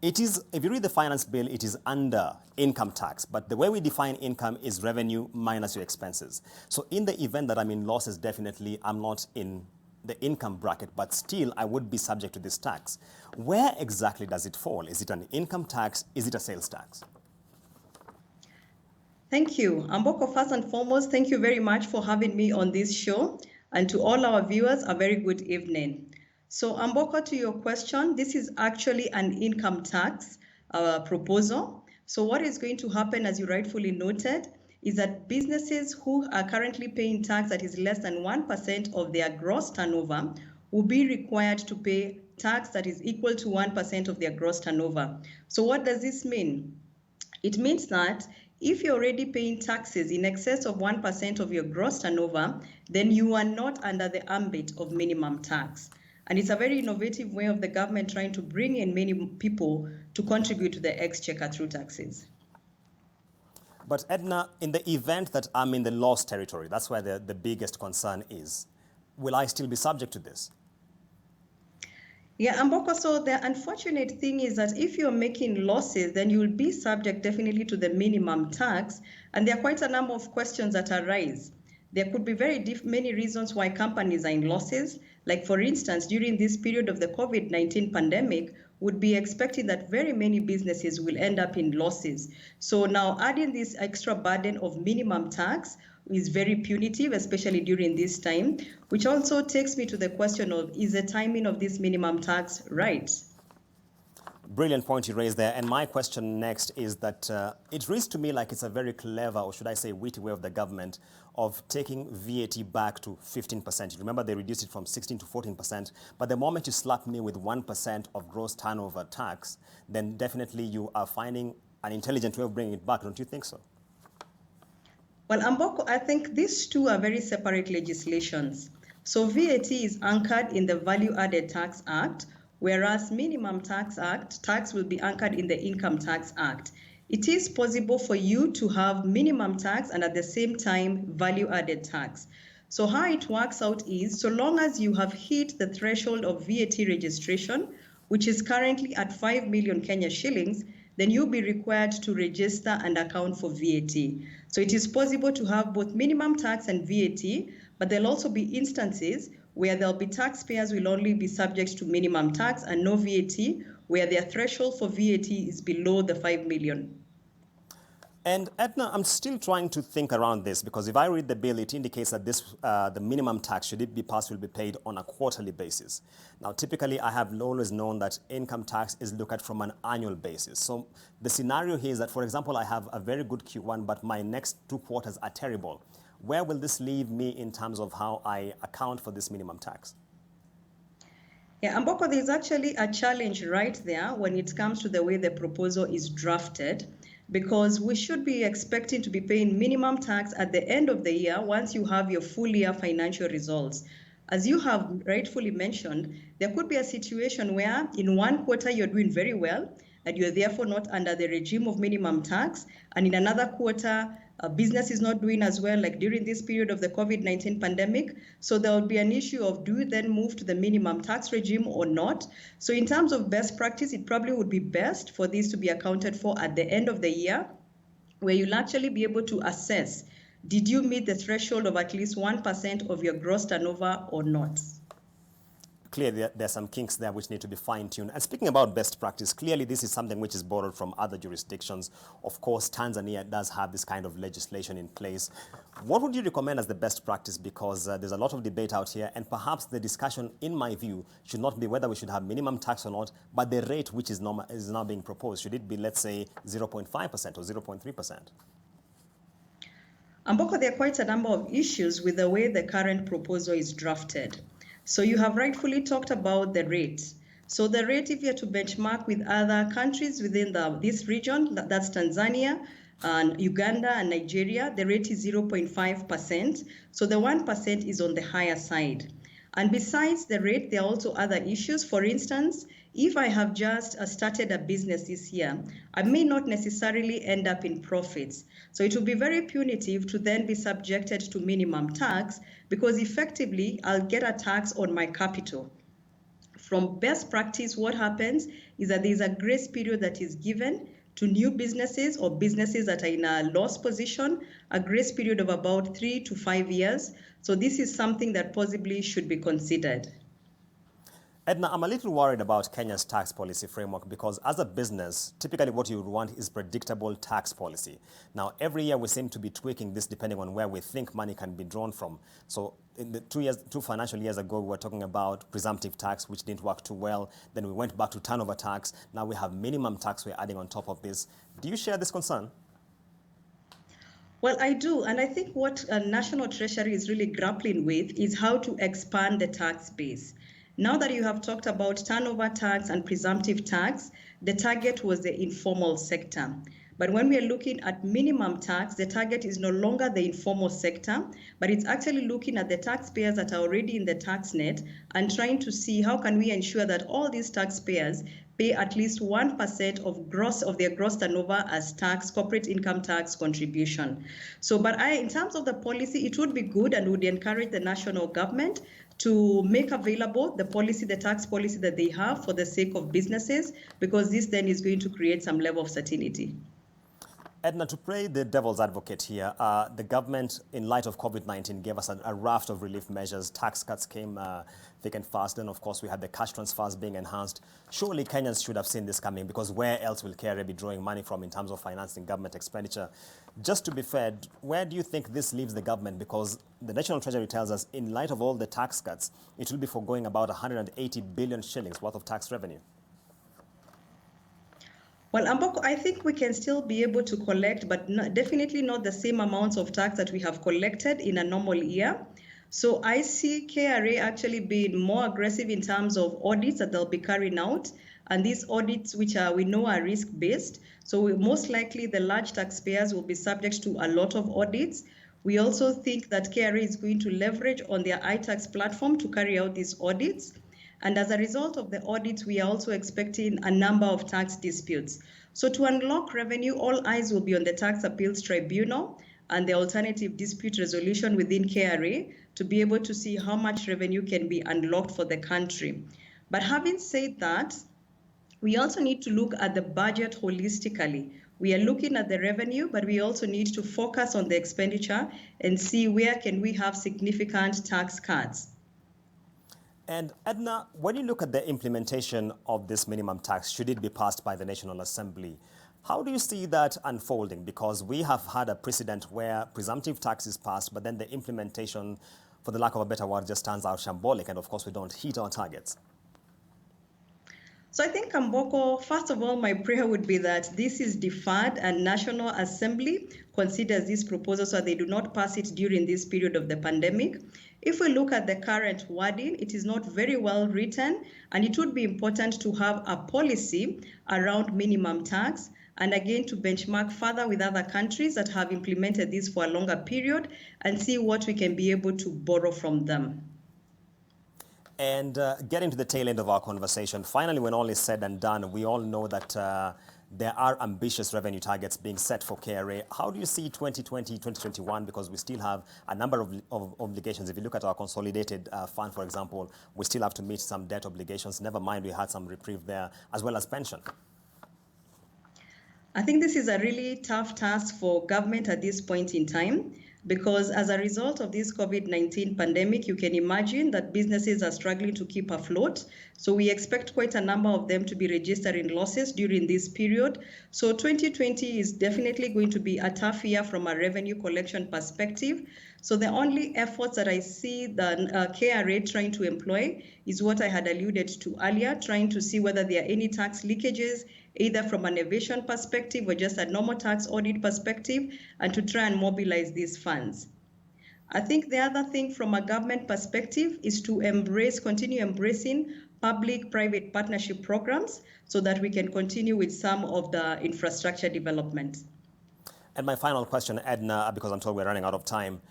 it is, if you read the finance bill, it is under income tax, but the way we define income is revenue minus your expenses. So in the event that I'm in losses, definitely I'm not in the income bracket, but still I would be subject to this tax. Where exactly does it fall? Is it an income tax? Is it a sales tax? Thank you. Amboko, first and foremost, thank you very much for having me on this show. And to all our viewers, a very good evening. So Amboko, to your question, this is actually an income tax proposal. So what is going to happen, as you rightfully noted, is that businesses who are currently paying tax that is less than 1% of their gross turnover will be required to pay tax that is equal to 1% of their gross turnover. So what does this mean? It means that if you're already paying taxes in excess of 1% of your gross turnover, then you are not under the ambit of minimum tax. And it's a very innovative way of the government trying to bring in many people to contribute to the exchequer through taxes. But Edna, in the event that I'm in the loss territory, that's where the biggest concern is, will I still be subject to this? Yeah, Amboko, so the unfortunate thing is that if you're making losses, then you'll be subject definitely to the minimum tax. And there are quite a number of questions that arise. There could be many reasons why companies are in losses. Like for instance, during this period of the COVID-19 pandemic, would be expecting that very many businesses will end up in losses. So now adding this extra burden of minimum tax is very punitive, especially during this time, which also takes me to the question of, is the timing of this minimum tax right? Brilliant point you raised there. And my question next is that it reads to me like it's a very clever, or should I say witty way of the government of taking VAT back to 15%. Remember, they reduced it from 16 to 14%. But the moment you slap me with 1% of gross turnover tax, then definitely you are finding an intelligent way of bringing it back. Don't you think so? Well, Amboko, I think these two are very separate legislations. So VAT is anchored in the Value Added Tax Act, whereas Minimum Tax Act, tax will be anchored in the Income Tax Act. It is possible for you to have minimum tax and at the same time value-added tax. So how it works out is, so long as you have hit the threshold of VAT registration, which is currently at 5 million Kenya shillings, then you'll be required to register and account for VAT. So it is possible to have both minimum tax and VAT, but there'll also be instances where there'll be taxpayers will only be subject to minimum tax and no VAT, where their threshold for VAT is below the 5 million. And Edna, I'm still trying to think around this, because if I read the bill, it indicates that this, the minimum tax, should it be passed, will be paid on a quarterly basis. Now, typically, I have always known that income tax is looked at from an annual basis. So the scenario here is that, for example, I have a very good Q1, but my next 2 quarters are terrible. Where will this leave me in terms of how I account for this minimum tax? Yeah, Amboko, there's actually a challenge right there when it comes to the way the proposal is drafted, because we should be expecting to be paying minimum tax at the end of the year once you have your full year financial results. As you have rightfully mentioned, there could be a situation where in 1 quarter you're doing very well and you're therefore not under the regime of minimum tax, and in another quarter business is not doing as well, like during this period of the COVID-19 pandemic. So there will be an issue of, do you then move to the minimum tax regime or not? So in terms of best practice, it probably would be best for this to be accounted for at the end of the year, where you'll actually be able to assess, did you meet the threshold of at least 1% of your gross turnover or not? Clearly, there are some kinks there which need to be fine-tuned. And speaking about best practice, clearly this is something which is borrowed from other jurisdictions. Of course, Tanzania does have this kind of legislation in place. What would you recommend as the best practice? Because there's a lot of debate out here, and perhaps the discussion, in my view, should not be whether we should have minimum tax or not, but the rate which is now being proposed. Should it be, let's say, 0.5% or 0.3%? Amboko, there are quite a number of issues with the way the current proposal is drafted. So you have rightfully talked about the rate. So the rate, if you're to benchmark with other countries within this region, that's Tanzania, and Uganda and Nigeria, the rate is 0.5%. So the 1% is on the higher side. And besides the rate, there are also other issues. For instance, if I have just started a business this year, I may not necessarily end up in profits. So it will be very punitive to then be subjected to minimum tax, because effectively I'll get a tax on my capital. From best practice, what happens is that there's a grace period that is given to new businesses or businesses that are in a loss position, a grace period of about 3 to 5 years. So this is something that possibly should be considered. Edna, I'm a little worried about Kenya's tax policy framework, because as a business, typically what you would want is predictable tax policy. Now, every year we seem to be tweaking this depending on where we think money can be drawn from. So in the 2 financial years ago, we were talking about presumptive tax, which didn't work too well. Then we went back to turnover tax. Now we have minimum tax we're adding on top of this. Do you share this concern? Well, I do. And I think what National Treasury is really grappling with is how to expand the tax base. Now that you have talked about turnover tax and presumptive tax, the target was the informal sector. But when we are looking at minimum tax, the target is no longer the informal sector, but it's actually looking at the taxpayers that are already in the tax net and trying to see how can we ensure that all these taxpayers pay at least 1% of their gross turnover as tax, corporate income tax contribution. So, but in terms of the policy, it would be good and would encourage the national government to make available the tax policy that they have for the sake of businesses, because this then is going to create some level of certainty. Edna, to play the devil's advocate here, the government, in light of COVID-19, gave us a raft of relief measures. Tax cuts came thick and fast. Then, of course, we had the cash transfers being enhanced. Surely Kenyans should have seen this coming, because where else will KRA be drawing money from in terms of financing government expenditure? Just to be fair, where do you think this leaves the government? Because the National Treasury tells us, in light of all the tax cuts, it will be foregoing about 180 billion shillings worth of tax revenue. Well, Amboko, I think we can still be able to collect, but definitely not the same amounts of tax that we have collected in a normal year. So I see KRA actually being more aggressive in terms of audits that they'll be carrying out. And these audits, which we know are risk-based, so most likely the large taxpayers will be subject to a lot of audits. We also think that KRA is going to leverage on their iTax platform to carry out these audits. And as a result of the audits, we are also expecting a number of tax disputes. So to unlock revenue, all eyes will be on the Tax Appeals Tribunal and the alternative dispute resolution within KRA to be able to see how much revenue can be unlocked for the country. But having said that, we also need to look at the budget holistically. We are looking at the revenue, but we also need to focus on the expenditure and see where can we have significant tax cuts. And Edna, when you look at the implementation of this minimum tax, should it be passed by the National Assembly, how do you see that unfolding? Because we have had a precedent where presumptive tax is passed, but then the implementation, for the lack of a better word, just turns out shambolic, and of course we don't hit our targets. So I think, Amboko, first of all, my prayer would be that this is deferred and National Assembly considers this proposal so they do not pass it during this period of the pandemic. If we look at the current wording, it is not very well written, and it would be important to have a policy around minimum tax, and again to benchmark further with other countries that have implemented this for a longer period and see what we can be able to borrow from them. And getting to the tail end of our conversation, finally, when all is said and done, we all know that there are ambitious revenue targets being set for KRA. How do you see 2020, 2021? Because we still have a number of obligations. If you look at our consolidated fund, for example, we still have to meet some debt obligations. Never mind, we had some reprieve there, as well as pension. I think this is a really tough task for government at this point in time, because as a result of this COVID-19 pandemic, you can imagine that businesses are struggling to keep afloat. So we expect quite a number of them to be registering losses during this period. So 2020 is definitely going to be a tough year from a revenue collection perspective. So the only efforts that I see the KRA trying to employ is what I had alluded to earlier, trying to see whether there are any tax leakages, either from an evasion perspective or just a normal tax audit perspective, and to try and mobilize these funds. I think the other thing from a government perspective is to continue embracing public-private partnership programs so that we can continue with some of the infrastructure development. And my final question, Edna, because I'm told we're running out of time.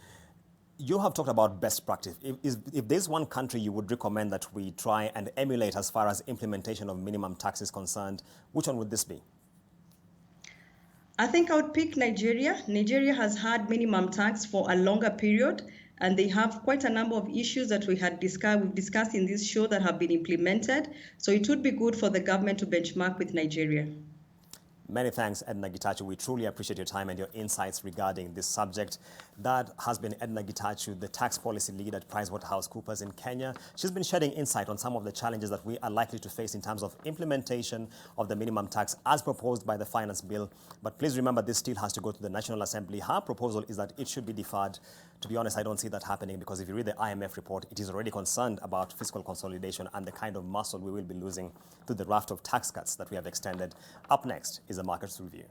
You have talked about best practice. If there's one country you would recommend that we try and emulate as far as implementation of minimum tax is concerned, which one would this be? I think I would pick Nigeria. Nigeria has had minimum tax for a longer period, and they have quite a number of issues that we've discussed in this show that have been implemented. So it would be good for the government to benchmark with Nigeria. Many thanks, Edna Gitachu. We truly appreciate your time and your insights regarding this subject. That has been Edna Gitachu, the tax policy lead at PricewaterhouseCoopers in Kenya. She's been shedding insight on some of the challenges that we are likely to face in terms of implementation of the minimum tax as proposed by the finance bill. But please remember, this still has to go to the National Assembly. Her proposal is that it should be deferred. To be honest, I don't see that happening, because if you read the IMF report, it is already concerned about fiscal consolidation and the kind of muscle we will be losing to the raft of tax cuts that we have extended. Up next is a markets review.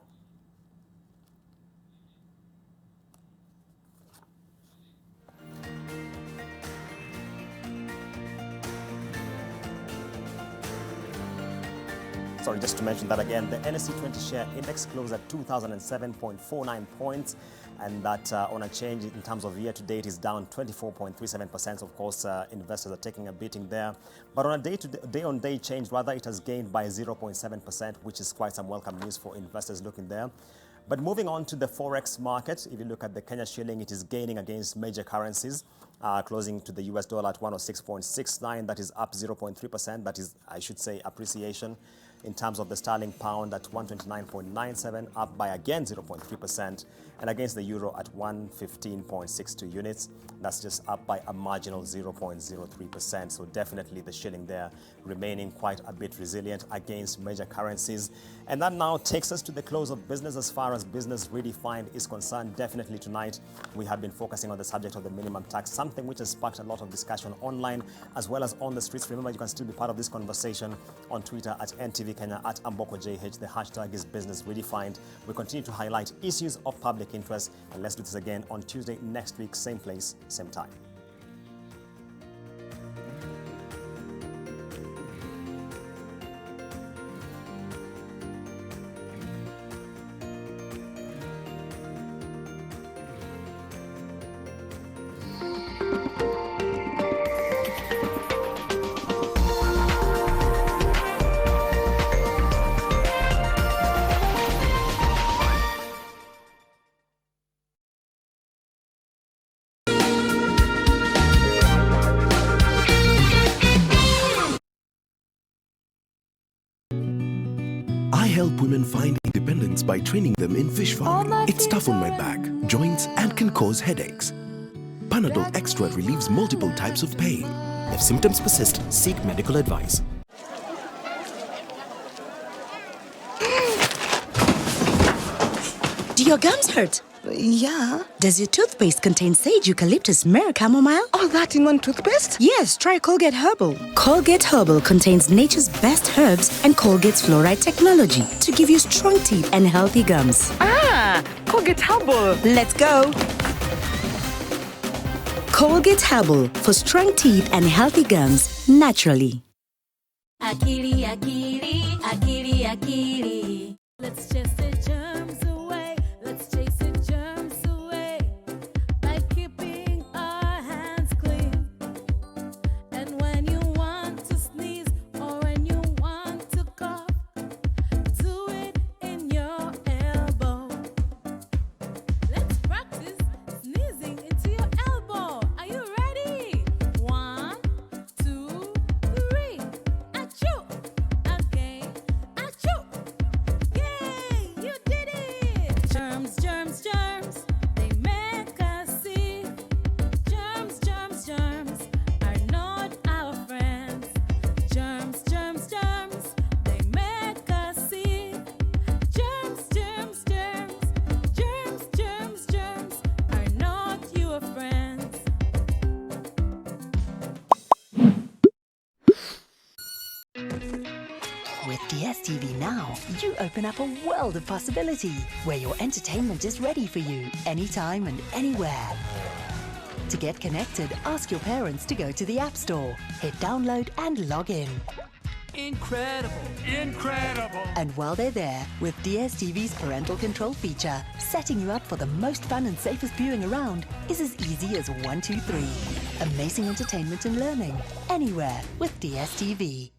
Sorry, just to mention that again, the NSE 20 share index closed at 2,007.49 points, and that on a change in terms of year to date is down 24.37%. Of course, investors are taking a beating there. But on a day-on-day change, rather, it has gained by 0.7%, which is quite some welcome news for investors looking there. But moving on to the forex market, if you look at the Kenya shilling, it is gaining against major currencies. closing to the US dollar at 106.69. That is up 0.3%. That is, I should say, appreciation. In terms of the sterling pound at 129.97, up by again 0.3%, and against the euro at 115.62 units. That's just up by a marginal 0.03%. So definitely the shilling there remaining quite a bit resilient against major currencies. And that now takes us to the close of business as far as Business Redefined is concerned. Definitely tonight we have been focusing on the subject of the minimum tax, something which has sparked a lot of discussion online as well as on the streets. Remember, you can still be part of this conversation on Twitter at NTV Kenya, at AmbokOJH. The hashtag is Business Redefined. We continue to highlight issues of public interest, and let's do this again on Tuesday next week, same place, same time. I help women find independence by training them in fish farming. It's tough on my back, joints, and can cause headaches. Panadol Extra relieves multiple types of pain. If symptoms persist, seek medical advice. Do your gums hurt? Yeah. Does your toothpaste contain sage, eucalyptus, myrrh, chamomile? All that in one toothpaste? Yes, try Colgate Herbal. Colgate Herbal contains nature's best herbs and Colgate's fluoride technology to give you strong teeth and healthy gums. Ah, Colgate Herbal. Let's go. Colgate Herbal for strong teeth and healthy gums naturally. Akili, akili, akili, akili. Let's chase the germs away. Let's chase the germs away by keeping our hands clean. And when you want to sneeze or when you want to cough, do it in your elbow. Let's practice sneezing into your elbow. Are you ready? 1, 2, 3. Achoo! Again. Achoo! Yay! You did it! Germs, germs, germs. They make us sick. Germs, germs, germs are not our friends. Germs, germs, germs. They make us sick. Germs, germs, germs. Germs, germs, germs are not your friends. With DSTV Now, you open up a world of possibility where your entertainment is ready for you anytime and anywhere. To get connected, ask your parents to go to the App Store, hit download and log in. Incredible! Incredible! And while they're there, with DSTV's parental control feature, setting you up for the most fun and safest viewing around is as easy as 1, 2, 3. Amazing entertainment and learning, anywhere with DSTV.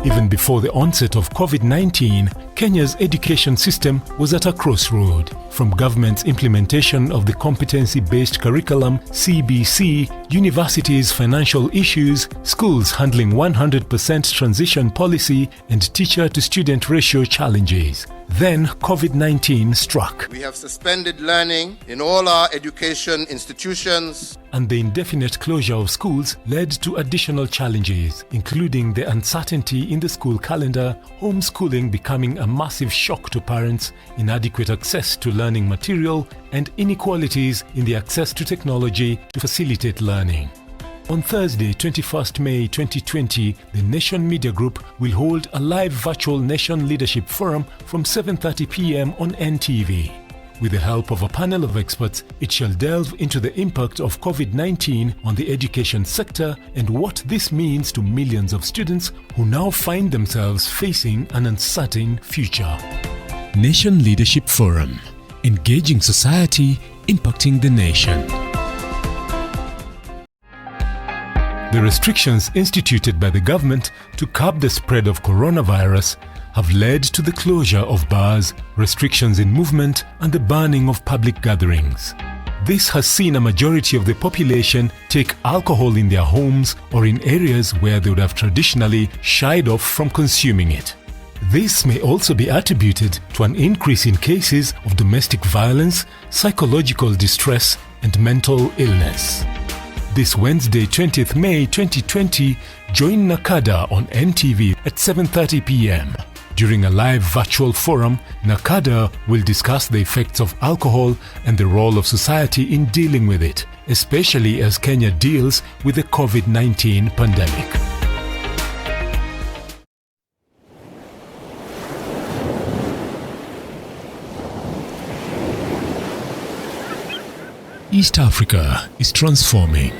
Even before the onset of COVID-19, Kenya's education system was at a crossroad. From government's implementation of the competency-based curriculum, CBC, universities' financial issues, schools handling 100% transition policy, and teacher-to-student ratio challenges. Then COVID-19 struck. We have suspended learning in all our education institutions. And the indefinite closure of schools led to additional challenges, including the uncertainty in the school calendar, homeschooling becoming a massive shock to parents, inadequate access to learning material, and inequalities in the access to technology to facilitate learning. On Thursday, 21st May 2020, the Nation Media Group will hold a live virtual Nation Leadership Forum from 7:30 p.m. on NTV. With the help of a panel of experts, it shall delve into the impact of COVID-19 on the education sector and what this means to millions of students who now find themselves facing an uncertain future. Nation Leadership Forum. Engaging society, impacting the nation. The restrictions instituted by the government to curb the spread of coronavirus have led to the closure of bars, restrictions in movement, and the banning of public gatherings. This has seen a majority of the population take alcohol in their homes or in areas where they would have traditionally shied off from consuming it. This may also be attributed to an increase in cases of domestic violence, psychological distress, and mental illness. This Wednesday, 20th May 2020, join Nakada on NTV at 7:30 p.m. During a live virtual forum, Nakada will discuss the effects of alcohol and the role of society in dealing with it, especially as Kenya deals with the COVID-19 pandemic. East Africa is transforming.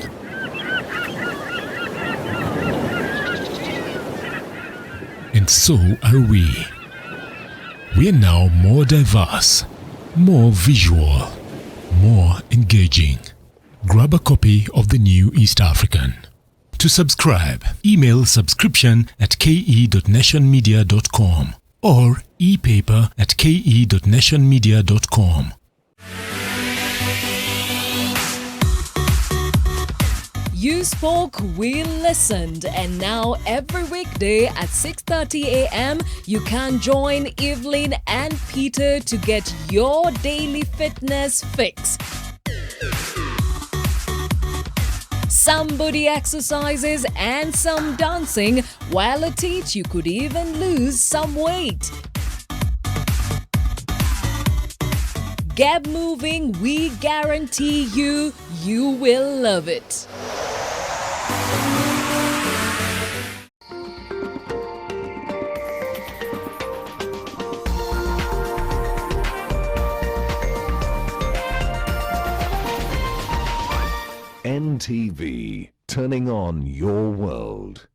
And so are we. We are now more diverse, more visual, more engaging. Grab a copy of the new East African. To subscribe, email subscription@ke.nationmedia.com or e-paper@ke.nationmedia.com. You spoke, we listened, and now every weekday at 6:30 a.m. you can join Evelyn and Peter to get your daily fitness fix. Some body exercises and some dancing, while at each you could even lose some weight. Get moving, we guarantee you will love it. NTV, turning on your world.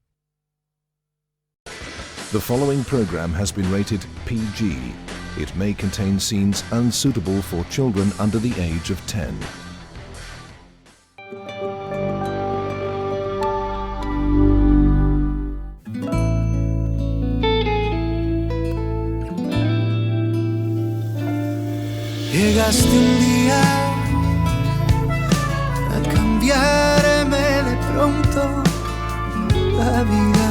The following program has been rated PG. It may contain scenes unsuitable for children under the age of 10. Llegaste un día a cambiarme de pronto la vida.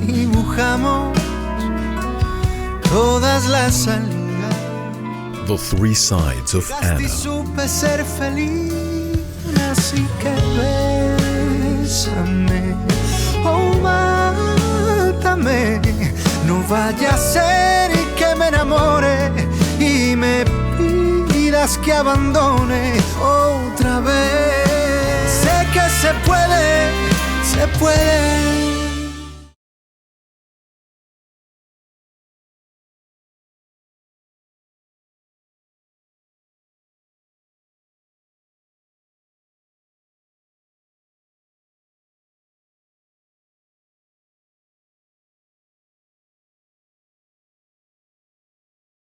Dibujamos todas las salidas. The Three Sides of Anna. Y supe ser feliz, así que bésame, oh mátame. No vaya a ser que me enamore y me pidas que abandone otra vez. Sé que se puede, se puede.